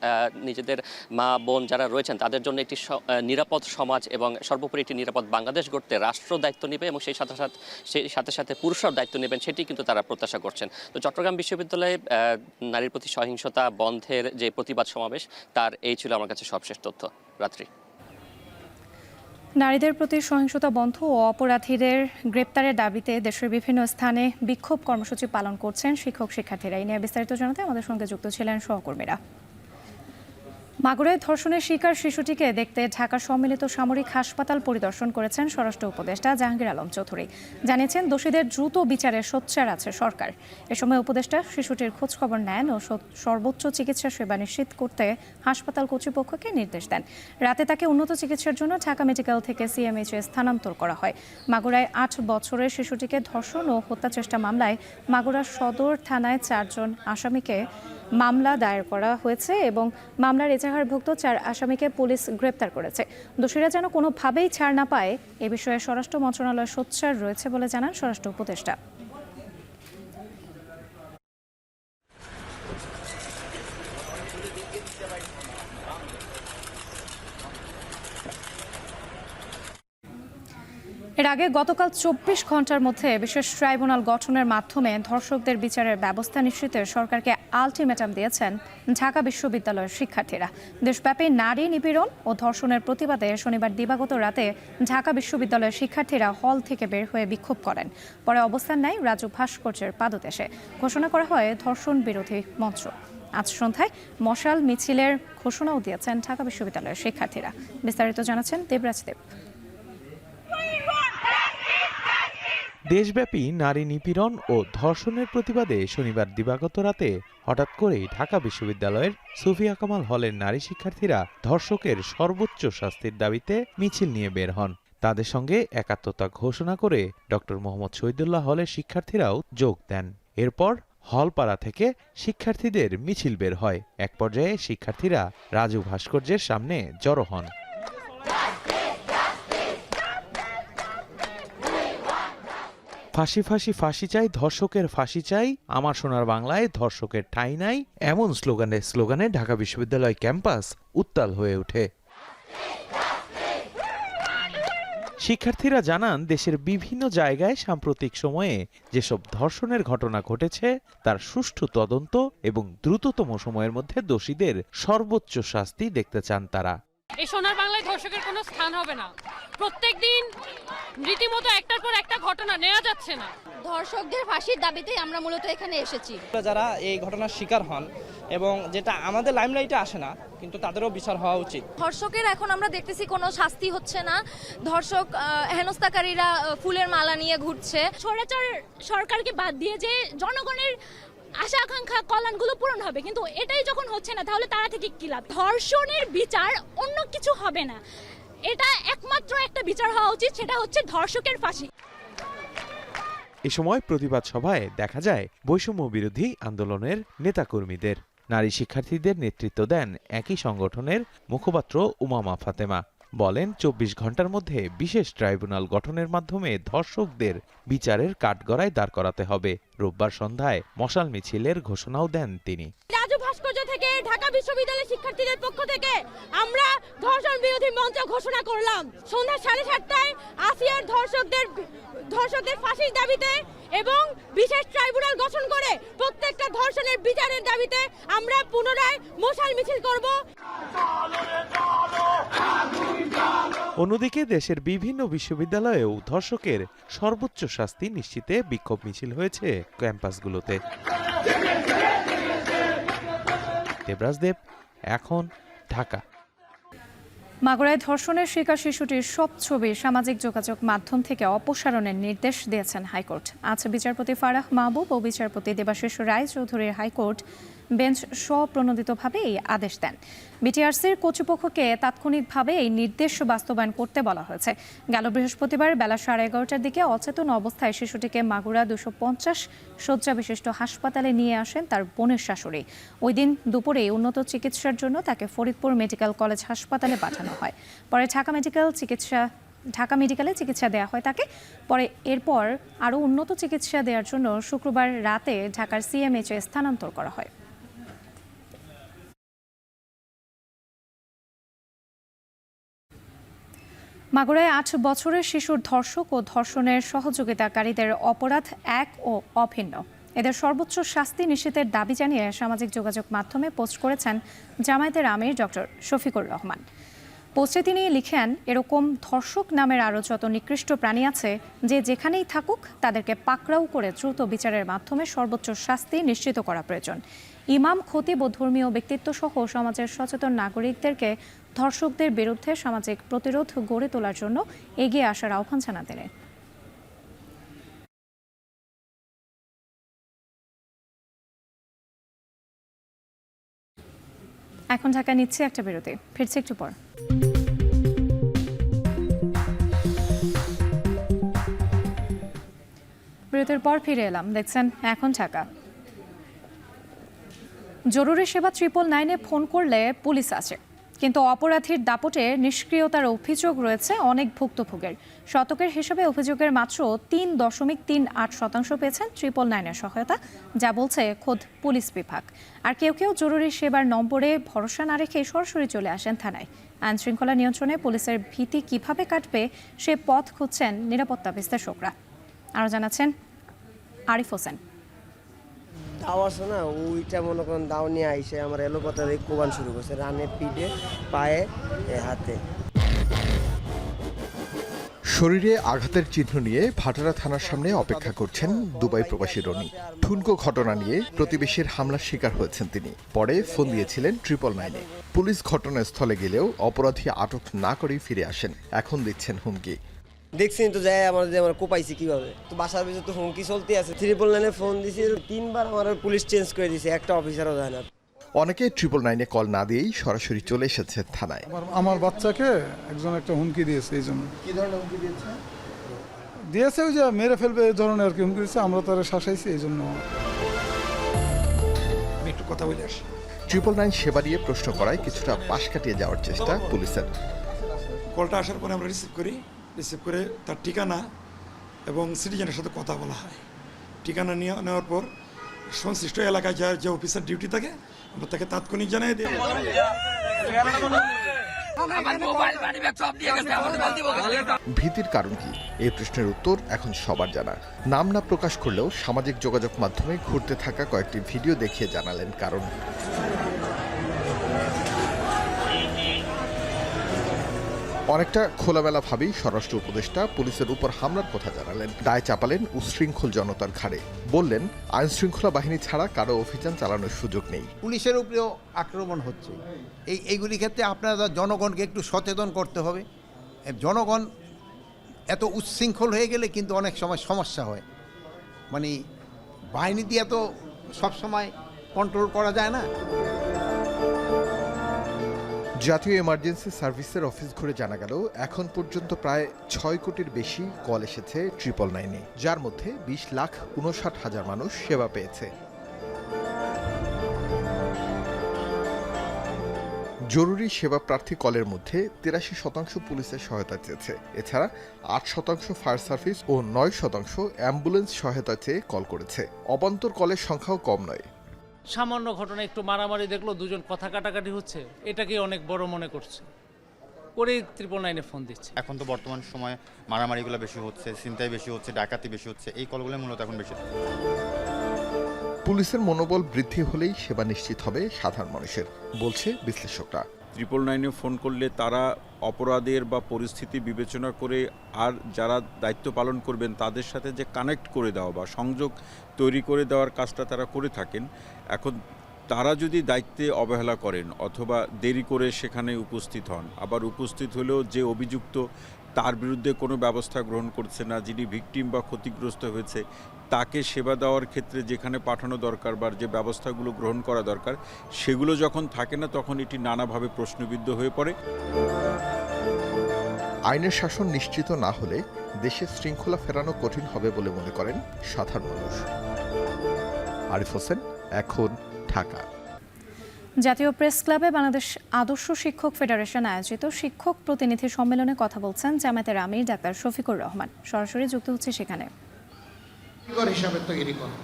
নিজেদের মা বোন যারা রয়েছেন তাদের জন্য একটি নিরাপদ সমাজ এবং সর্বোপরি একটি নিরাপদ বাংলাদেশ গড়তে রাষ্ট্র দায়িত্ব নেবে এবং সেই সাথে সাথে পুরুষরাও দায়িত্ব নেবেন সেটি কিন্তু তারা প্রত্যাশা করছেন। তো চট্টগ্রাম বিশ্ববিদ্যালয়ে নারীর প্রতি সহিংসতা বন্ধের যে প্রতিবাদ সমাবেশ তার এই ছিল আমার কাছে সবশেষ তথ্য। রাত্রি নারীদের প্রতি সহিংসতা বন্ধ ও অপরাধীদের গ্রেপ্তারের দাবিতে দেশের বিভিন্ন স্থানে বিক্ষোভ কর্মসূচি পালন করছেন শিক্ষক শিক্ষার্থীরা। এই নিয়ে বিস্তারিত জানাতে আমাদের সঙ্গে যুক্ত ছিলেন সহকর্মীরা। মাগুরায় ধর্ষণের শিকার শিশুটিকে দেখতে ঢাকা সম্মিলিত সামরিক হাসপাতাল পরিদর্শন করেছেন স্বরাষ্ট্র উপদেষ্টা জাহাঙ্গীর আলম চৌধুরী। জানিয়েছেন দোষীদের দ্রুত বিচারে সোচ্চার আছে সরকার। এ সময় উপদেষ্টা শিশুটির খোঁজখবর নেন ও সর্বোচ্চ চিকিৎসা সেবা নিশ্চিত করতে হাসপাতাল কর্তৃপক্ষকে নির্দেশ দেন। রাতে তাকে উন্নত চিকিৎসার জন্য ঢাকা মেডিকেল থেকে সিএমএইচে স্থানান্তর করা হয়। মাগুরায় 8 বছরের শিশুটিকে ধর্ষণ ও হত্যা চেষ্টা মামলায় মাগুরা সদর থানায় 4 জন আসামিকে মামলা দায়ের করা হয়েছে এবং মামলার এজাহারভুক্ত 4 আসামিকে পুলিশ গ্রেপ্তার করেছে। দোষীরা যেন কোনোভাবেই ছাড় না পায় এ বিষয়ে স্বরাষ্ট্র মন্ত্রণালয় সোচ্চার রয়েছে বলে জানান স্বরাষ্ট্র উপদেষ্টা। এর আগে গতকাল 24 ঘন্টার মধ্যে বিশেষ ট্রাইব্যুনাল গঠনের মাধ্যমে ধর্ষকদের বিচারের ব্যবস্থা নিশ্চিতে সরকারকে আলটিমেটাম দিয়েছেন ঢাকা বিশ্ববিদ্যালয়ের শিক্ষার্থীরা। দেশব্যাপী নারী নিপীড়ন ও ধর্ষণের প্রতিবাদে শনিবার দিবাগত রাতে ঢাকা বিশ্ববিদ্যালয়ের শিক্ষার্থীরা হল থেকে বের হয়ে বিক্ষোভ করেন। পরে অবস্থান নেয় রাজু ভাস্কর্যের পাদদেশে। ঘোষণা করা হয় ধর্ষণ বিরোধী মঞ্চ। আজ সন্ধ্যায় মশাল মিছিলের ঘোষণাও দিয়েছেন ঢাকা বিশ্ববিদ্যালয়ের শিক্ষার্থীরা। বিস্তারিত জানাচ্ছেন দেবরাজ দেব। দেশব্যাপী নারী নিপীড়ন ও ধর্ষণের প্রতিবাদে শনিবার দিবাগত রাতে হঠাৎ করেই ঢাকা বিশ্ববিদ্যালয়ের সুফিয়া কামাল হলের নারী শিক্ষার্থীরা ধর্ষকের সর্বোচ্চ শাস্তির দাবিতে মিছিল নিয়ে বের হন। তাদের সঙ্গে একাত্মতা ঘোষণা করে ডক্টর মোহাম্মদ শহীদুল্লাহ হলের শিক্ষার্থীরাও যোগ দেন। এরপর হলপাড়া থেকে শিক্ষার্থীদের মিছিল বের হয়। এক পর্যায়ে শিক্ষার্থীরা রাজু ভাস্কর্যের সামনে জড়ো হন। ফাঁসি ফাঁসি ফাঁসি চাই, ধর্ষকের ফাঁসি চাই, আমার সোনার বাংলায় ধর্ষকের ঠাঁই নাই, এমন স্লোগানে ঢাকা বিশ্ববিদ্যালয় ক্যাম্পাস উত্তাল হয়ে ওঠে। শিক্ষার্থীরা জানান দেশের বিভিন্ন জায়গায় সাম্প্রতিক সময়ে যেসব ধর্ষণের ঘটনা ঘটেছে তার সুষ্ঠু তদন্ত এবং দ্রুততম সময়ের মধ্যে দোষীদের সর্বোচ্চ শাস্তি দেখতে চান তারা। এই সোনার বাংলায় ধর্ষকের কোনো স্থান হবে না। প্রত্যেকদিন রীতিমতো একটার পর একটা ঘটনা নেওয়া যাচ্ছে না। ধর্ষকদের ফাঁসির দাবিতে আমরা মূলত এখানে এসেছি। যারা এই ঘটনার শিকার হন এবং যেটা আমাদের লাইমলাইটে আসে না, কিন্তু তাদেরও বিচার হওয়া উচিত। ধর্ষকের এখন আমরা দেখতেছি কোনো শাস্তি হচ্ছে না। ধর্ষক হেনস্থাকারীরা ফুলের মালা নিয়ে ঘুরছে। স্বৈরাচার সরকারকে বাদ দিয়ে যে জনগণের আশা আকাঙ্ক্ষা কল্যাণগুলো পূরণ হবে, কিন্তু এটাই যখন হচ্ছে না তাহলে তারা থেকে কি লাভ? ধর্ষণের বিচার অন্য কিছু হবে না, এটা একমাত্র একটা বিচার হওয়া উচিত, সেটা হচ্ছে ধর্ষকের ফাঁসি। এ সময় প্রতিবাদ সভায় দেখা যায় বৈষম্য বিরোধী আন্দোলনের নেতাকর্মীদের। নারী শিক্ষার্থীদের নেতৃত্ব দেন একই সংগঠনের মুখপাত্র উমামা ফাতেমা। বলেন 24 ঘন্টার মধ্যে বিশেষ ট্রাইব্যুনাল গঠনের মাধ্যমে ধর্ষকদের বিচারের কাঠগড়ায় দাঁড় করাতে হবে। রোববার সন্ধ্যায় মশাল মিছিলের ঘোষণাও দেন তিনি। রাজু ভাস্কর্য থেকে ঢাকা বিশ্ববিদ্যালয়ের শিক্ষার্থীদের পক্ষ থেকে আমরা ধর্ষণ বিরোধী মঞ্চ ঘোষণা করলাম। সন্ধ্যা 7:30টায় আসিয়ার ধর্ষকদের ফাঁসির দাবিতে এবং বিশেষ ট্রাইব্যুনাল গঠন করে প্রত্যেকটা ধর্ষণের বিচারের দাবিতে আমরা পুনরায় মশাল মিছিল করব। অন্যদিকে দেশের বিভিন্ন বিশ্ববিদ্যালয়েও ধর্ষকের সর্বোচ্চ শাস্তি নিশ্চিতে বিক্ষোভ মিছিল হয়েছে ক্যাম্পাসগুলোতে। দেবরাজ দেব, এখন, ঢাকা। মাগুরায় ধর্ষণের শিকার শিশুটির সব ছবি সামাজিক যোগাযোগ মাধ্যম থেকে অপসারণের নির্দেশ দিয়েছেন হাইকোর্ট। আজ বিচারপতি ফারাহ মাহবুব ও বিচারপতি দেবাশিস রায় চৌধুরীর হাইকোর্ট বেঞ্চ স্বপ্রণোদিতভাবে এই আদেশ দেন। বিটিআরসির কর্তৃপক্ষকে তাৎক্ষণিকভাবে এই নির্দেশ বাস্তবায়ন করতে বলা হয়েছে। গেল বৃহস্পতিবার বেলা 11:30টার দিকে অচেতন অবস্থায় শিশুটিকে মাগুরা 250 শয্যা বিশিষ্ট হাসপাতালে নিয়ে আসেন তার বোনের শাশুড়ি। ওই দিন দুপুরে উন্নত চিকিৎসার জন্য তাকে ফরিদপুর মেডিকেল কলেজ হাসপাতালে পাঠানো হয়। পরে ঢাকা মেডিকেলে চিকিৎসা দেওয়া হয় তাকে। পরে এরপর আরও উন্নত চিকিৎসা দেওয়ার জন্য শুক্রবার রাতে ঢাকার সিএমএইচে স্থানান্তর করা হয়। মাগুরায় 8 বছরের শিশুর ধর্ষক ও ধর্ষণের সহযোগিতাকারীদের অপরাধ এক ও অভিন্ন। এদের সর্বোচ্চ শাস্তি নিশ্চিতের দাবি জানিয়ে সামাজিক যোগাযোগ মাধ্যমে পোস্ট করেছেন জামায়াতের আমির ডক্টর শফিকুর রহমান। পোস্টে তিনি লিখেন, এরকম ধর্ষক নামের আরও যত নিকৃষ্ট প্রাণী আছে যে যেখানেই থাকুক তাদেরকে পাকড়াও করে দ্রুত বিচারের মাধ্যমে সর্বোচ্চ শাস্তি নিশ্চিত করা প্রয়োজন। ইমাম, খতিব ও ধর্মীয় ব্যক্তিত্ব সহ সমাজের সচেতন নাগরিকদেরকে ধর্ষকদের বিরুদ্ধে সামাজিক প্রতিরোধ গড়ে তোলার জন্য এগিয়ে আসার আহ্বান জানান তিনি। এখন ঢাকা নিচ্ছে একটা বিরতি, ফিরছে একটু পর। বিরতির পর ফিরে এলাম, দেখছেন এখন ঢাকা। জরুরি সেবা 999-এ ফোন করলে পুলিশ আসে, কিন্তু অপরাধীর দাপটে নিষ্ক্রিয়তার অভিযোগ রয়েছে অনেক ভুক্তভোগীর। শতকের হিসেবে অভিযোগের মাত্র 3.38% পেয়েছেন 999-এর সহায়তা, যা বলছে খোদ পুলিশ বিভাগ। আর কেউ কেউ জরুরি সেবার নম্বরে ভরসা না রেখে সরাসরি চলে আসেন থানায়। আইন শৃঙ্খলা নিয়ন্ত্রণে পুলিশের ভীতি কিভাবে কাটবে সে পথ খুঁজছেন নিরাপত্তা বিশ্লেষকরা। আরও জানাচ্ছেন আরিফ হোসেন। দাও আছে না, ওইটা মনে করেন দাও নিয়ে আইসে আমার এলোপাতার কোবান শুরু করছে, রানে, পিঠে, পায়ে, হাতে। শরীরে আঘাতের চিহ্ন নিয়ে ভাটারা থানার সামনে অপেক্ষা করছেন দুবাই প্রবাসী রনি। ঠুনকো ঘটনা নিয়ে প্রতিবেশীর হামলার শিকার হয়েছেন তিনি। পরে ফোন দিয়েছিলেন 999-এ। পুলিশ ঘটনাস্থলে গেলেও অপরাধী আটক না করেই ফিরে আসেন। এখন দিচ্ছেন হুমকি। দেখছেন তো যায় আমার কোপাইছি কিভাবে, তো বাসার ভিতরে তো হুমকি চলতে আছে। 999-এ ফোন দিছি, 3বার আমার পুলিশ চেঞ্জ করে দিয়েছে, একটা অফিসারও যায় না। অনেকে 999-এ কল না দিয়েই সরাসরি চলে এসেছে থানায়। আমার বাচ্চাকে একজন একটা হুমকি দিয়েছে। এই জন্য কি ধরনের হুমকি দিয়েছে ওই যে মেরে ফেলবে এই ধরনের আর কি হুমকি দিয়েছে। আমরা তারা শাসাইছি, এই জন্য। আমি একটু কথা বলে আসি। 999 সেবা দিয়ে প্রশ্ন করায় কিছুটা পাশ কাটিয়ে যাওয়ার চেষ্টা পুলিশের। কলটা আসার পরে আমরা রিসিভ করে তার ঠিকানা এবং সিটিজেনের সাথে কথা বলা হয়। ঠিকানা নেওয়ার পর সংশ্লিষ্ট এলাকায় যে অফিসার ডিউটি থাকে আমরা তাকে তাৎক্ষণিক জানিয়ে দিই। ভীতির কারণ কি, এই প্রশ্নের উত্তর এখন সবার জানা। নাম না প্রকাশ করলেও সামাজিক যোগাযোগ মাধ্যমে ঘুরতে থাকা কয়েকটি ভিডিও দেখিয়ে জানালেন কারণ। অনেকটা খোলামেলাভাবেই স্বরাষ্ট্র উপদেষ্টা পুলিশের উপর হামলার কথা জানালেন। দায় চাপালেন উশৃঙ্খল জনতার ঘাড়ে। বললেন, আইন শৃঙ্খলা বাহিনী ছাড়া কারো অভিযান চালানোর সুযোগ নেই। পুলিশের উপরেও আক্রমণ হচ্ছে। এইগুলি ক্ষেত্রে আপনারা জনগণকে একটু সচেতন করতে হবে। জনগণ এত উচ্ছৃঙ্খল হয়ে গেলে কিন্তু অনেক সময় সমস্যা হয়। মানে বাহিনী দিয়ে তো সবসময় কন্ট্রোল করা যায় না। জাতীয় এমার্জেন্সি সার্ভিসের অফিস ঘুরে জানা গেল, এখন পর্যন্ত প্রায় 6 কোটির বেশি কল এসেছে 999-এ, যার মধ্যে 20,59,000 মানুষ সেবা পেয়েছে। জরুরি সেবা প্রার্থী কলের মধ্যে 83% পুলিশের সহায়তা চেয়েছে। এছাড়া 8% ফায়ার সার্ভিস ও 9% অ্যাম্বুলেন্স সহায়তা চেয়ে কল করেছে। অবান্তর কলের সংখ্যাও কম নয়। সামান্য ঘটনা, একটু মারামারি দেখলো, দুজন কথা কাটাকাটি হচ্ছে, এটাকে অনেক বড় মনে করছে, করেই 999-এ ফোন দিচ্ছে। এখন তো বর্তমান সময়ে মারামারিগুলো বেশি হচ্ছে, ছিনতাই বেশি হচ্ছে, ডাকাতি বেশি হচ্ছে, এই কলগুলো মূলত এখন বেশি। পুলিশের মনোবল বৃদ্ধি হলেই সেবা নিশ্চিত হবে সাধারণ মানুষের, বলছে বিশ্লেষকরা। 999-এ ফোন করলে তারা অপরাধের বা পরিস্থিতি বিবেচনা করে আর যারা দায়িত্ব পালন করবেন তাদের সাথে যে কানেক্ট করে দেওয়া বা সংযোগ তৈরি করে দেওয়ার কাজটা তারা করে থাকেন। এখন তারা যদি দায়িত্বে অবহেলা করেন অথবা দেরি করে সেখানে উপস্থিত হন, আবার উপস্থিত হলেও যে অভিযুক্ত তার বিরুদ্ধে কোনো ব্যবস্থা গ্রহণ করছে না, যিনি ভিকটিম বা ক্ষতিগ্রস্ত হয়েছে তাকে সেবা দেওয়ার ক্ষেত্রে যেখানে পাঠানো দরকার বা যে ব্যবস্থাগুলো গ্রহণ করা দরকার সেগুলো যখন থাকে না, তখন এটি নানাভাবে প্রশ্নবিদ্ধ হয়ে পড়ে। আইনের শাসন নিশ্চিত না হলে দেশে শৃঙ্খলা ফেরানো কঠিন হবে বলে মনে করেন সাধারণ মানুষ। আরিফ হোসেন, এখন ঢাকা। জাতীয় প্রেস ক্লাবে বাংলাদেশ আদর্শ শিক্ষক ফেডারেশন আয়োজিত শিক্ষক প্রতিনিধি সম্মেলনে কথা বলছেন জামায়াতের আমির ডাক্তার শফিকুর রহমান। সরাসরি যুক্ত হচ্ছে সেখানে। হিসাবে তৈরি করো,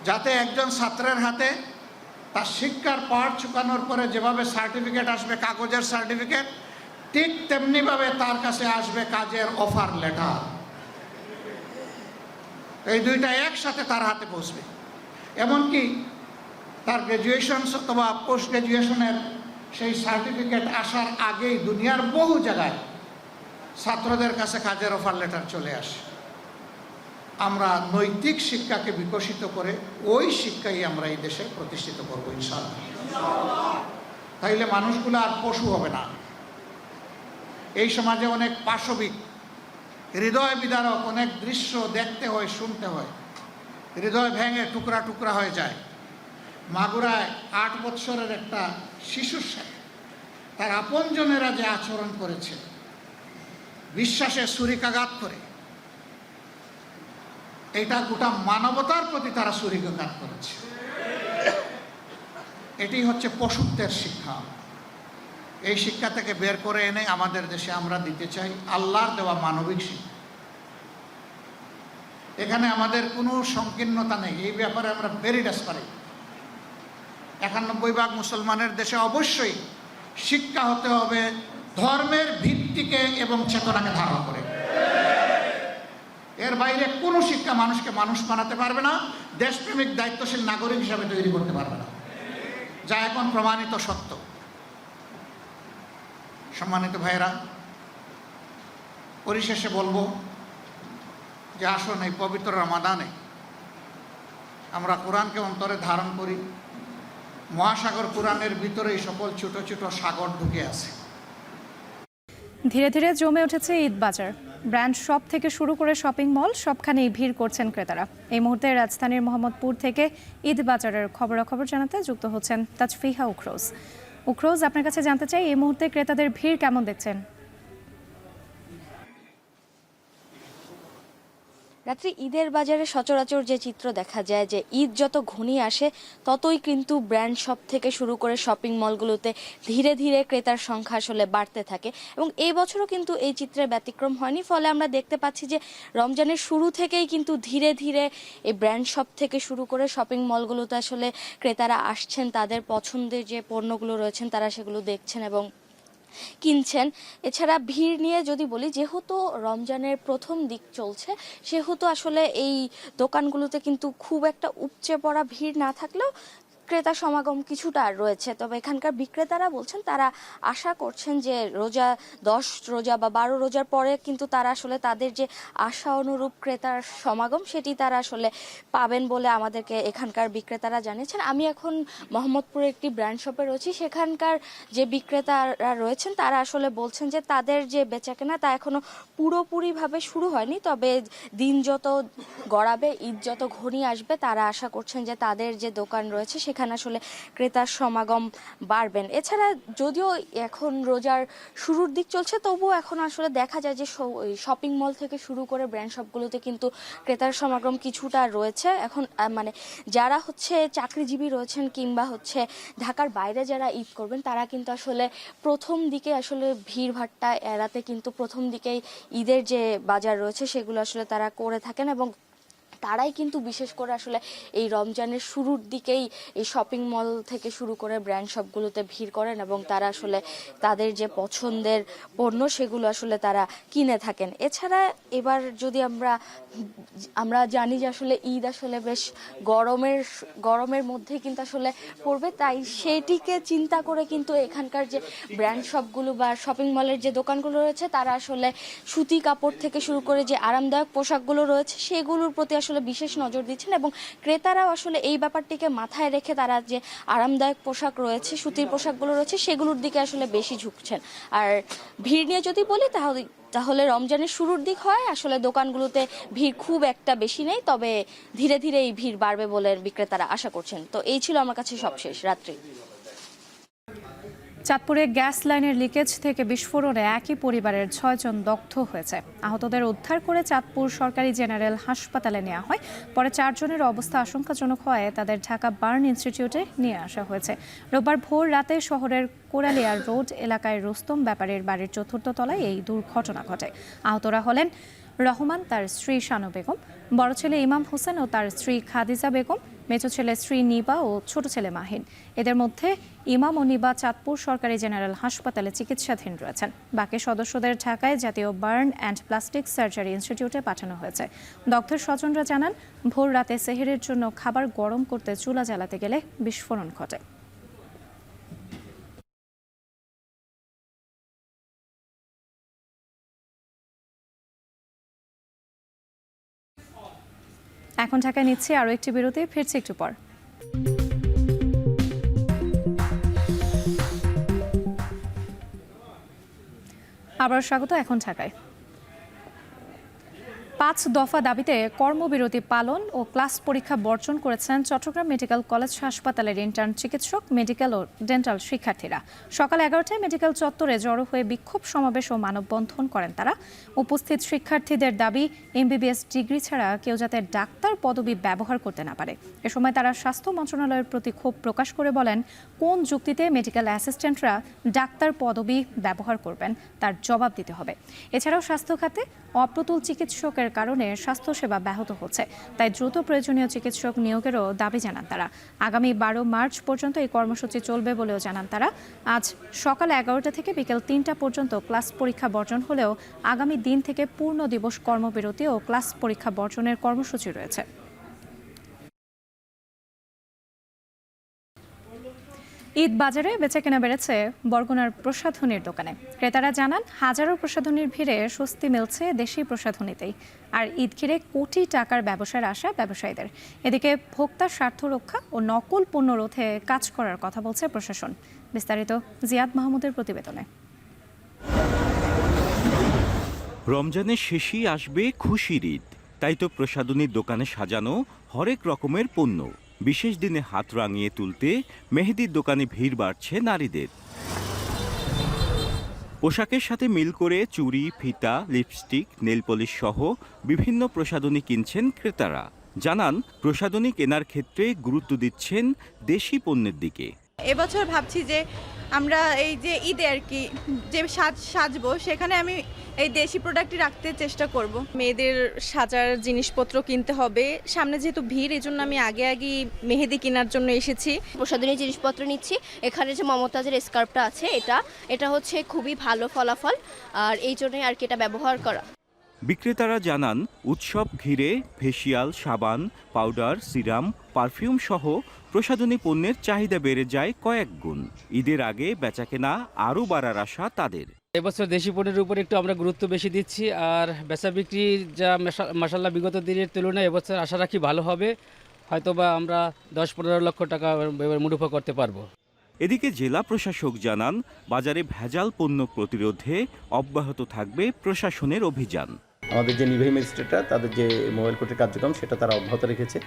যাতে একজন ছাত্রের হাতে তার শিক্ষার পাঠ চুকানোর পরে যেভাবে সার্টিফিকেট আসবে, কাগজের সার্টিফিকেট, ঠিক তেমনিভাবে তার কাছে আসবে কাজের অফার লেটার। এই দুইটা একসাথে তার হাতে পৌঁছবে। এমনকি তার গ্র্যাজুয়েশন অথবা পোস্ট গ্র্যাজুয়েশনের সেই সার্টিফিকেট আসার আগেই দুনিয়ার বহু জায়গায় ছাত্রদের কাছে কাজের অফার লেটার চলে আসে। আমরা নৈতিক শিক্ষাকে বিকশিত করে ওই শিক্ষাই আমরা এই দেশে প্রতিষ্ঠিত করব ইনশাআল্লাহ। তাইলে মানুষগুলো আর পশু হবে না। এই সমাজে অনেক পাশবিক, হৃদয় বিদারক অনেক দৃশ্য দেখতে হয়, শুনতে হয়, হৃদয় ভেঙে টুকরা টুকরা হয়ে যায়। মাগুরায় 8 বৎসরের একটা শিশুর সাথে তার আপনজনেরা যে আচরণ করেছে, বিশ্বাসে ছুরিকাঘাত করে, এটা গোটা মানবতার প্রতি তারা ছুরিকাঘাত করেছে। এটি হচ্ছে পশুত্বের শিক্ষা। এই শিক্ষা থেকে বের করে এনে আমাদের দেশে আমরা দিতে চাই আল্লাহর দেওয়া মানবিক শিক্ষা। এখানে আমাদের কোনো সংকীর্ণতা নেই, এই ব্যাপারে আমরা ভেরি ডেসপারেট। 91 মুসলমানের দেশে অবশ্যই শিক্ষা হতে হবে ধর্মের ভিত্তিকে এবং চেতনাকে ধারণ করে। এর বাইরে কোনো শিক্ষা মানুষকে মানুষ বানাতে পারবে না, দেশপ্রেমিক দায়িত্বশীল নাগরিক হিসাবে তৈরি করতে পারবে না, যা এখন প্রমাণিত সত্য। সম্মানিত ভাইয়েরা, পরিশেষে বলবো যে আসুন এই পবিত্র রমাদানে আমরা কোরআনকে অন্তরে ধারণ করি। মহাসাগর কোরআনের ভিতরে এই সকল ছোট ছোট সাগর ঢুকে আছে। ধীরে ধীরে জমে উঠেছে ঈদ বাজার। ব্র্যান্ড শপ থেকে শুরু করে শপিং মল সবখানেই ভিড় করছেন ক্রেতারা। এই মুহূর্তে রাজধানীর মোহাম্মদপুর থেকে ঈদ বাজারের খবরাখবর জানাতে যুক্ত হচ্ছেন তাজফিহা উখরোজ। উখরোজ, আপনার কাছে জানতে চাই এই মুহূর্তে ক্রেতাদের ভিড় কেমন দেখছেন? রাত্রি ঈদের বাজারে সচরাচর যে চিত্র দেখা যায় যে ঈদ যত ঘনিয়ে আসে ততই কিন্তু ব্র্যান্ড শপ থেকে শুরু করে শপিং মলগুলোতে ধীরে ধীরে ক্রেতার সংখ্যা আসলে বাড়তে থাকে এবং এই বছরও কিন্তু এই চিত্রের ব্যতিক্রম হয়নি। ফলে আমরা দেখতে পাচ্ছি যে রমজানের শুরু থেকেই কিন্তু ধীরে ধীরে এই ব্র্যান্ড শপ থেকে শুরু করে শপিং মলগুলোতে আসলে ক্রেতারা আসছেন, তাদের পছন্দের যে পণ্যগুলো রয়েছেন তারা সেগুলো দেখছেন এবং কিনছেন। এছাড়া ভিড় নিয়ে যদি বলি, যেহেতু রমজানের প্রথম দিক চলছে সেহেতু আসলে এই দোকানগুলোতে কিন্তু খুব একটা উপচে পড়া ভিড় না থাকলেও ক্রেতা সমাগম কিছুটা রয়েছে। তবে এখানকার বিক্রেতারা বলছেন তারা আশা করছেন যে রোজা 10 রোজা বা 12 রোজার পরে কিন্তু তারা আসলে তাদের যে আশা অনুরূপ ক্রেতার সমাগম সেটি তারা আসলে পাবেন বলে আমাদেরকে এখানকার বিক্রেতারা জানিয়েছেন। আমি এখন মোহাম্মদপুরে একটি ব্র্যান্ড শপে রয়েছি, সেখানকার যে বিক্রেতারা রয়েছেন তারা আসলে বলছেন যে তাদের যে বেচাকেনা তা এখনো পুরোপুরিভাবে শুরু হয়নি, তবে দিন যত গড়াবে, ঈদ যত ঘনিয়ে আসবে তারা আশা করছেন যে তাদের যে দোকান রয়েছে সেখানে আসলে ক্রেতার সমাগম বাড়বেন। এছাড়া যদিও এখন রোজার শুরুর দিক চলছে তবুও এখন আসলে দেখা যায় যে শপিং মল থেকে শুরু করে ব্র্যান্ড শপগুলোতে কিন্তু ক্রেতার সমাগম কিছুটা রয়েছে। এখন মানে যারা হচ্ছে চাকরিজীবী রয়েছেন কিংবা হচ্ছে ঢাকার বাইরে যারা ঈদ করবেন তারা কিন্তু আসলে প্রথম দিকে আসলে ভিড়ভাট্টা এড়াতে কিন্তু প্রথম দিকেই ঈদের যে বাজার রয়েছে সেগুলো আসলে তারা করে থাকেন এবং তারাই কিন্তু বিশেষ করে আসলে এই রমজানের শুরুর দিকেই এই শপিং মল থেকে শুরু করে ব্র্যান্ড শপগুলোতে ভিড় করেন এবং তারা আসলে তাদের যে পছন্দের পণ্য সেগুলো আসলে তারা কিনে থাকেন। এছাড়া এবার যদি আমরা জানি যে আসলে ঈদ আসলে বেশ গরমের মধ্যে কিন্তু আসলে পড়বে, তাই সেইটিকে চিন্তা করে কিন্তু এখানকার যে ব্র্যান্ড শপগুলো বা শপিং মলের যে দোকানগুলো রয়েছে তারা আসলে সুতি কাপড় থেকে শুরু করে যে আরামদায়ক পোশাকগুলো রয়েছে সেগুলোর প্রতি আসলে বিশেষ নজর দিচ্ছেন এবং ক্রেতারাও আসলে এই ব্যাপারটিকে মাথায় রেখে তারা যে আরামদায়ক পোশাক রয়েছে, সুতির পোশাকগুলো রয়েছে সেগুলোর দিকে আসলে বেশি ঝুঁকছেন। আর ভিড় নিয়ে যদি বলি তাহলে রমজানের শুরুর দিক হয় আসলে দোকানগুলোতে ভিড় খুব একটা বেশি নেই, তবে ধীরে ধীরে এই ভিড় বাড়বে বলে বিক্রেতারা আশা করছেন। তো এই ছিল আমার কাছে সবশেষ। রাত্রি চাঁদপুরে গ্যাস লাইনের লিকেজ থেকে বিস্ফোরণে একই পরিবারের 6 জন দগ্ধ হয়েছে। আহতদের উদ্ধার করে চাঁদপুর সরকারি জেনারেল হাসপাতালে নেওয়া হয়। পরে 4 জনের অবস্থা আশঙ্কাজনক হওয়ায় তাদের ঢাকা বার্ন ইনস্টিটিউটে নিয়ে আসা হয়েছে। রোববার ভোর রাতে শহরের কোরালিয়া রোড এলাকায় রুস্তম ব্যাপারীর বাড়ির 4র্থ তলায় এই দুর্ঘটনা ঘটে। আহতরা হলেন রহমান, তার স্ত্রী শানু বেগম, বড় ছেলে ইমাম হোসেন ও তার স্ত্রী খাদিজা বেগম, মেজো ছেলে স্ত্রী নিবা ও ছোট ছেলে মাহিন। এদের মধ্যে ইমাম ও নিবা চাঁদপুর সরকারি জেনারেল হাসপাতালে চিকিৎসাধীন রয়েছেন। বাকি সদস্যদের ঢাকায় জাতীয় বার্ন অ্যান্ড প্লাস্টিক সার্জারি ইনস্টিটিউটে পাঠানো হয়েছে। দগ্ধের স্বজনরা জানান, ভোর রাতে সেহরির জন্য খাবার গরম করতে চুলা জ্বালাতে গেলে বিস্ফোরণ ঘটে। এখন ঢাকায় নিচ্ছি আরও একটি বিরতি, ফিরছি একটু পর। আবার স্বাগত এখন ঢাকায়। 5 দফা দাবিতে কর্মবিরতি পালন ও ক্লাস পরীক্ষা বর্জন করেছেন চট্টগ্রাম মেডিকেল কলেজ হাসপাতালের ইন্টার্ন চিকিৎসক, মেডিকেল ও ডেন্টাল শিক্ষার্থীরা। সকাল 11টায় মেডিকেল চত্বরে জড়ো হয়ে বিক্ষোভ সমাবেশ ও মানববন্ধন করেন তারা। উপস্থিত শিক্ষার্থীদের দাবি, এমবিবিএস ডিগ্রি ছাড়া কেউ যাতে ডাক্তার পদবি ব্যবহার করতে না পারে। এ সময় তারা স্বাস্থ্য মন্ত্রণালয়ের প্রতি ক্ষোভ প্রকাশ করে বলেন, কোন যুক্তিতে মেডিকেল অ্যাসিস্ট্যান্টরা ডাক্তার পদবি ব্যবহার করবেন তার জবাব দিতে হবে। এছাড়াও স্বাস্থ্য খাতে অপ্রতুল চিকিৎসকের কারণে স্বাস্থ্যসেবা ব্যাহত হচ্ছে, তাই দ্রুত প্রয়োজনীয় চিকিৎসক নিয়োগেরও দাবি জানান তারা। আগামী 12 মার্চ পর্যন্ত এই কর্মসূচি চলবে বলেও জানান তারা। আজ সকাল 11টা থেকে বিকেল 3টা পর্যন্ত ক্লাস পরীক্ষা বর্জন হলেও আগামী দিন থেকে পূর্ণ দিবস কর্মবিরতি ও ক্লাস পরীক্ষা বর্জনের কর্মসূচি রয়েছে। ঈদ বাজারে বেচাকেনা বেড়েছে বরগুনার প্রসাধনীর দোকানে। ক্রেতারা জানান, হাজারো প্রসাধনীর ভিড়ে স্বস্তি মিলছে দেশি প্রসাধনীতেই। আর ঈদ ঘিরে কোটি টাকার ব্যবসার আশা ব্যবসায়ীদের। এদিকে ভোক্তার স্বার্থ রক্ষা ও নকল পণ্য রোধে কাজ করার কথা বলছে প্রশাসন। বিস্তারিত জিয়াদ মাহমুদের প্রতিবেদনে। রমজানের শেষেই আসবে খুশির ঈদ, তাই তো প্রসাধনীর দোকানে সাজানো হরেক রকমের পণ্য। বিশেষ দিনে হাত রাঙিয়ে তুলতে মেহেদির দোকানে ভিড় বাড়ছে নারীদের। পোশাকের সাথে মিল করে চুড়ি, ফিতা, লিপস্টিক, নেল পলিশ সহ বিভিন্ন প্রসাধনী কিনছেন ক্রেতারা। জানান, প্রসাধনী কেনার ক্ষেত্রে গুরুত্ব দিচ্ছেন দেশি পণ্যের দিকে। এবছর ভাবছি যে আমরা এই যে ঈদে আর কি যে সাজবো, সেখানে আমি এই দেশি প্রোডাক্টই রাখতে চেষ্টা করব। মেয়েদের সাজার জিনিসপত্র কিনতে হবে, সামনে যেহেতু ভিড়, এই জন্য আমি আগে মেহেদি কেনার জন্য এসেছি। প্রসাধনী জিনিসপত্র নিচ্ছি। এখানে যে মমতাজের স্কার্ফটা আছে, এটা হচ্ছে খুবই ভালো ফলাফল, আর এই জন্যই আর কি এটা ব্যবহার করা। বিক্রেতারা জানান, উৎসব ঘিরে ফেসিয়াল, সাবান, পাউডার, সিরাম, পারফিউম সহ প্রসাধনী পণ্যের চাহিদা বেড়ে যায় কয়েক গুণ। ঈদের আগে বেচাকেনা আরও বাড়ার আশা তাদের। এবছর দেশি পণ্যের উপর একটু আমরা গুরুত্ব বেশি দিচ্ছি, আর বেচা বিক্রি যা মাশাআল্লাহ বিগত দিনের তুলনায় এবছর আশা রাখি ভালো হবে। হয়তোবা আমরা 10-15 লক্ষ টাকা মুনাফা করতে পারবো। এদিকে জেলা প্রশাসক জানান, বাজারে ভেজাল পণ্য প্রতিরোধে অব্যাহত থাকবে প্রশাসনের অভিযান। আমাদের যে নির্বাহী ম্যাজিস্ট্রেটরা তাদের যে মোবাইল কোর্টের কার্যক্রম সেটা তারা অব্যাহত রেখেছে,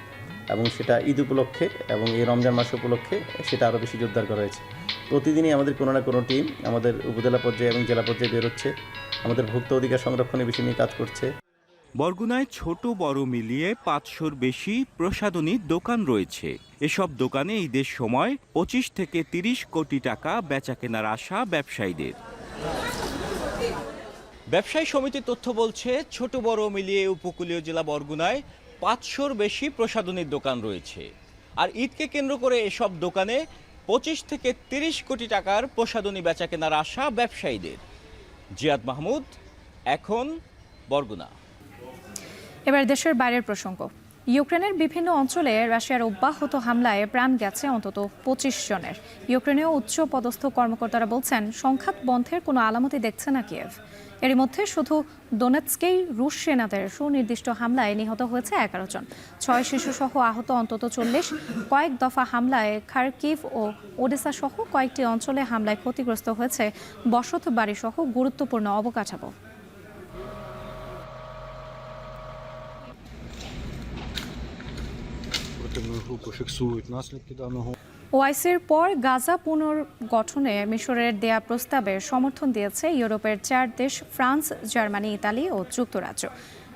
এবং সেটা ঈদ উপলক্ষে এবং এই রমজান মাস উপলক্ষে সেটা আরও বেশি জোরদার করা হয়েছে। প্রতিদিনই আমাদের কোনো না কোনো টিম আমাদের উপজেলা পর্যায়ে এবং জেলা পর্যায়ে বেরোচ্ছে, আমাদের ভোক্তা অধিকার সংরক্ষণের বিষয় নিয়ে কাজ করছে। বরগুনায় ছোট বড় মিলিয়ে 500-র বেশি প্রসাধনীর দোকান রয়েছে। এসব দোকানে ঈদের সময় 25 থেকে 30 কোটি টাকা বেচাকেনার আশা ব্যবসায়ীদের। ব্যবসায়ী সমিতির তথ্য বলছে, ছোট বড় মিলিয়ে উপকূলীয় জেলা বরগুনায় 500-র বেশি প্রসাধনীর দোকান রয়েছে। আর ঈদকে কেন্দ্র করে এসব দোকানে 25 থেকে 30 কোটি টাকার প্রসাধনী বেচাকেনার আশা ব্যবসায়ীদের। জিয়াদ মাহমুদ, এখন বরগুনা। এবার দেশের বাইরের প্রসঙ্গ। ইউক্রেনের বিভিন্ন অঞ্চলে রাশিয়ার অব্যাহত হামলায় প্রাণ গেছে অন্তত 25 জনের। ইউক্রেনীয় উচ্চ পদস্থ কর্মকর্তারা বলছেন, সংঘাত বন্ধের কোনো আলামতই দেখছে না কিয়েভ। এর মধ্যে শুধু দোনেৎস্কেই রুশ সেনাদের সুনির্দিষ্ট হামলায় নিহত হয়েছে 11 জন। 6 শিশুসহ আহত অন্তত 40। কয়েক দফা হামলায় খার্কিভ ও ওডেসা সহ কয়েকটি অঞ্চলে হামলায় ক্ষতিগ্রস্ত হয়েছে বসত বাড়ি সহ গুরুত্বপূর্ণ অবকাঠামো। ওআইসির পর গাজা পুনর্গঠনে মিশরের দেয়া প্রস্তাবের সমর্থন দিয়েছে ইউরোপের 4 দেশ, ফ্রান্স, জার্মানি, ইতালি ও যুক্তরাজ্য।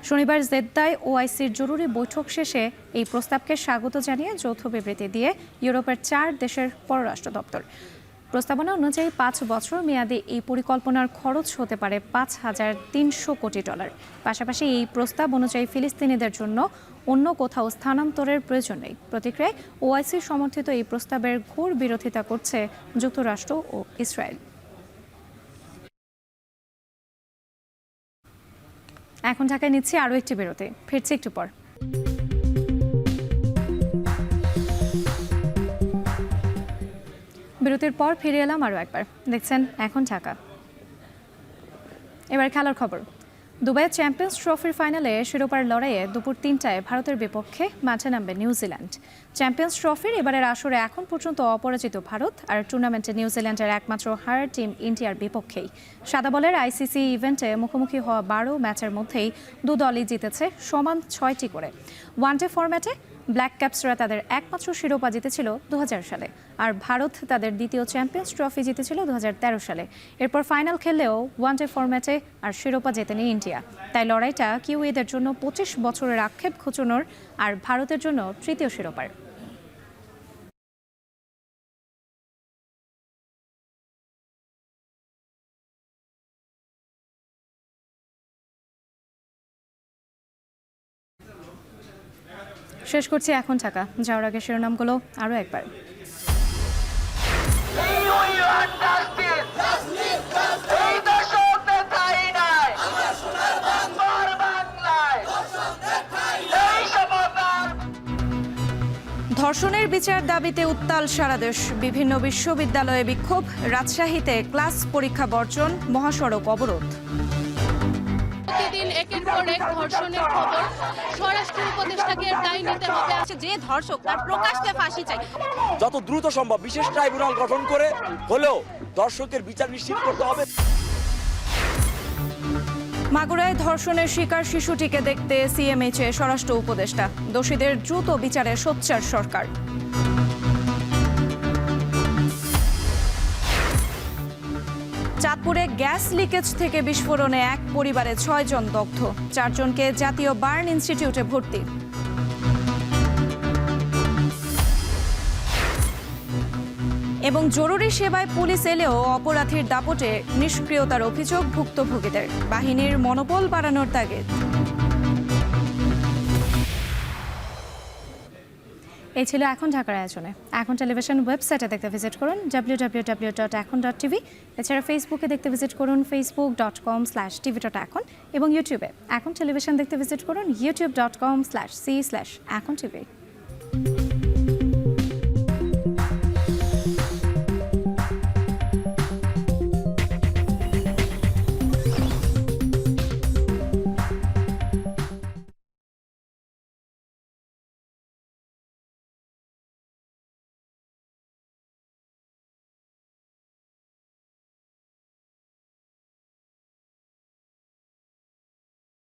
শনিবার জেদ্দায় ওআইসির জরুরি বৈঠক শেষে এই প্রস্তাবকে স্বাগত জানিয়ে যৌথ বিবৃতি দিয়ে ইউরোপের 4 দেশের পররাষ্ট্র দপ্তর। প্রস্তাবনা অনুযায়ী 5 বছর মেয়াদে এই পরিকল্পনার খরচ হতে পারে $5,300 কোটি। পাশাপাশি এই প্রস্তাব অনুযায়ী ফিলিস্তিনিদের জন্য অন্য কোথাও স্থানান্তরের প্রয়োজন নেই। প্রতিক্রিয়ায় ওআইসি সমর্থিত এই প্রস্তাবের ঘোর বিরোধিতা করছে যুক্তরাষ্ট্র ও ইসরায়েল। এখন ঢাকায় নিচ্ছি আরও একটি বিরতি, ফিরছি একটু পর। বিরতির পর ফিরে এলাম আরও একবার। দেখছেন এখন ঢাকা। এবার খেলার খবর। দুবাইয়ের চ্যাম্পিয়ন্স ট্রফির ফাইনালে শিরোপার লড়াইয়ে দুপুর 3টায় ভারতের বিপক্ষে মাঠে নামবে নিউজিল্যান্ড। চ্যাম্পিয়ন্স ট্রফির এবারের আসরে এখন পর্যন্ত অপরাজিত ভারত, আর টুর্নামেন্টে নিউজিল্যান্ডের একমাত্র হারার টিম ইন্ডিয়ার বিপক্ষেই। সাদা বলের আইসিসি ইভেন্টে মুখোমুখি হওয়া 12 ম্যাচের মধ্যেই দু দলই জিতেছে সমান 6টি করে। ওয়ানডে ফরম্যাটে ব্ল্যাক ক্যাপসরা তাদের একমাত্র শিরোপা জিতেছিল 2000 সালে, আর ভারত তাদের দ্বিতীয় চ্যাম্পিয়ন্স ট্রফি জিতেছিল 2013 সালে। এরপর ফাইনাল খেললেও ওয়ানডে ফরম্যাটে আর শিরোপা জেতেনি ইন্ডিয়া। তাই লড়াইটা কিউইদের জন্য 25 বছরের আক্ষেপ ঘোচানোর, আর ভারতের জন্য তৃতীয় শিরোপার। শেষ করছি এখন ঢাকা, যাওয়ার আগে শিরোনামগুলো আরও একবার। ধর্ষণের বিচার দাবিতে উত্তাল সারা দেশ, বিভিন্ন বিশ্ববিদ্যালয়ে বিক্ষোভ, রাজশাহীতে ক্লাস পরীক্ষা বর্জন, মহাসড়ক অবরোধ। প্রতিদিন একের পর এক ধর্ষণের খবর, স্বরাষ্ট্র উপদেষ্টাকে দায় নিতে হবে। যে ধর্ষক তার প্রকাশ্যে ফাঁসি চাই, যত দ্রুত সম্ভব বিশেষ ট্রাইব্যুনাল গঠন করে হলেও ধর্ষকের বিচার নিশ্চিত করতে হবে। মাগুরায় ধর্ষণের শিকার শিশুটিকে দেখতে সিএমএইচে স্বরাষ্ট্র উপদেষ্টা, দোষীদের দ্রুত বিচারে সোচ্চার সরকার। চাঁদপুরে গ্যাস লিকেজ থেকে বিস্ফোরণে এক পরিবারে 6 জন দগ্ধ, 4 জনকে জাতীয় বার্ন ইনস্টিটিউটে ভর্তি। এবং জরুরি সেবায় পুলিশ এলেও অপরাধীর দাপটে নিষ্ক্রিয়তার অভিযোগ ভুক্তভোগীদের, বাহিনীর মনোবল বাড়ানোর তাগিদ। এই ছিল এখন ঢাকার আয়োজনে। এখন টেলিভিশন ওয়েবসাইটে দেখতে ভিজিট করুন www.ekon.tv। এছাড়া ফেসবুকে দেখতে ভিজিট করুন facebook.com/tv.ekon, এবং ইউটিউবে এখন টেলিভিশন দেখতে ভিজিট করুন youtube.com/c/ekontv।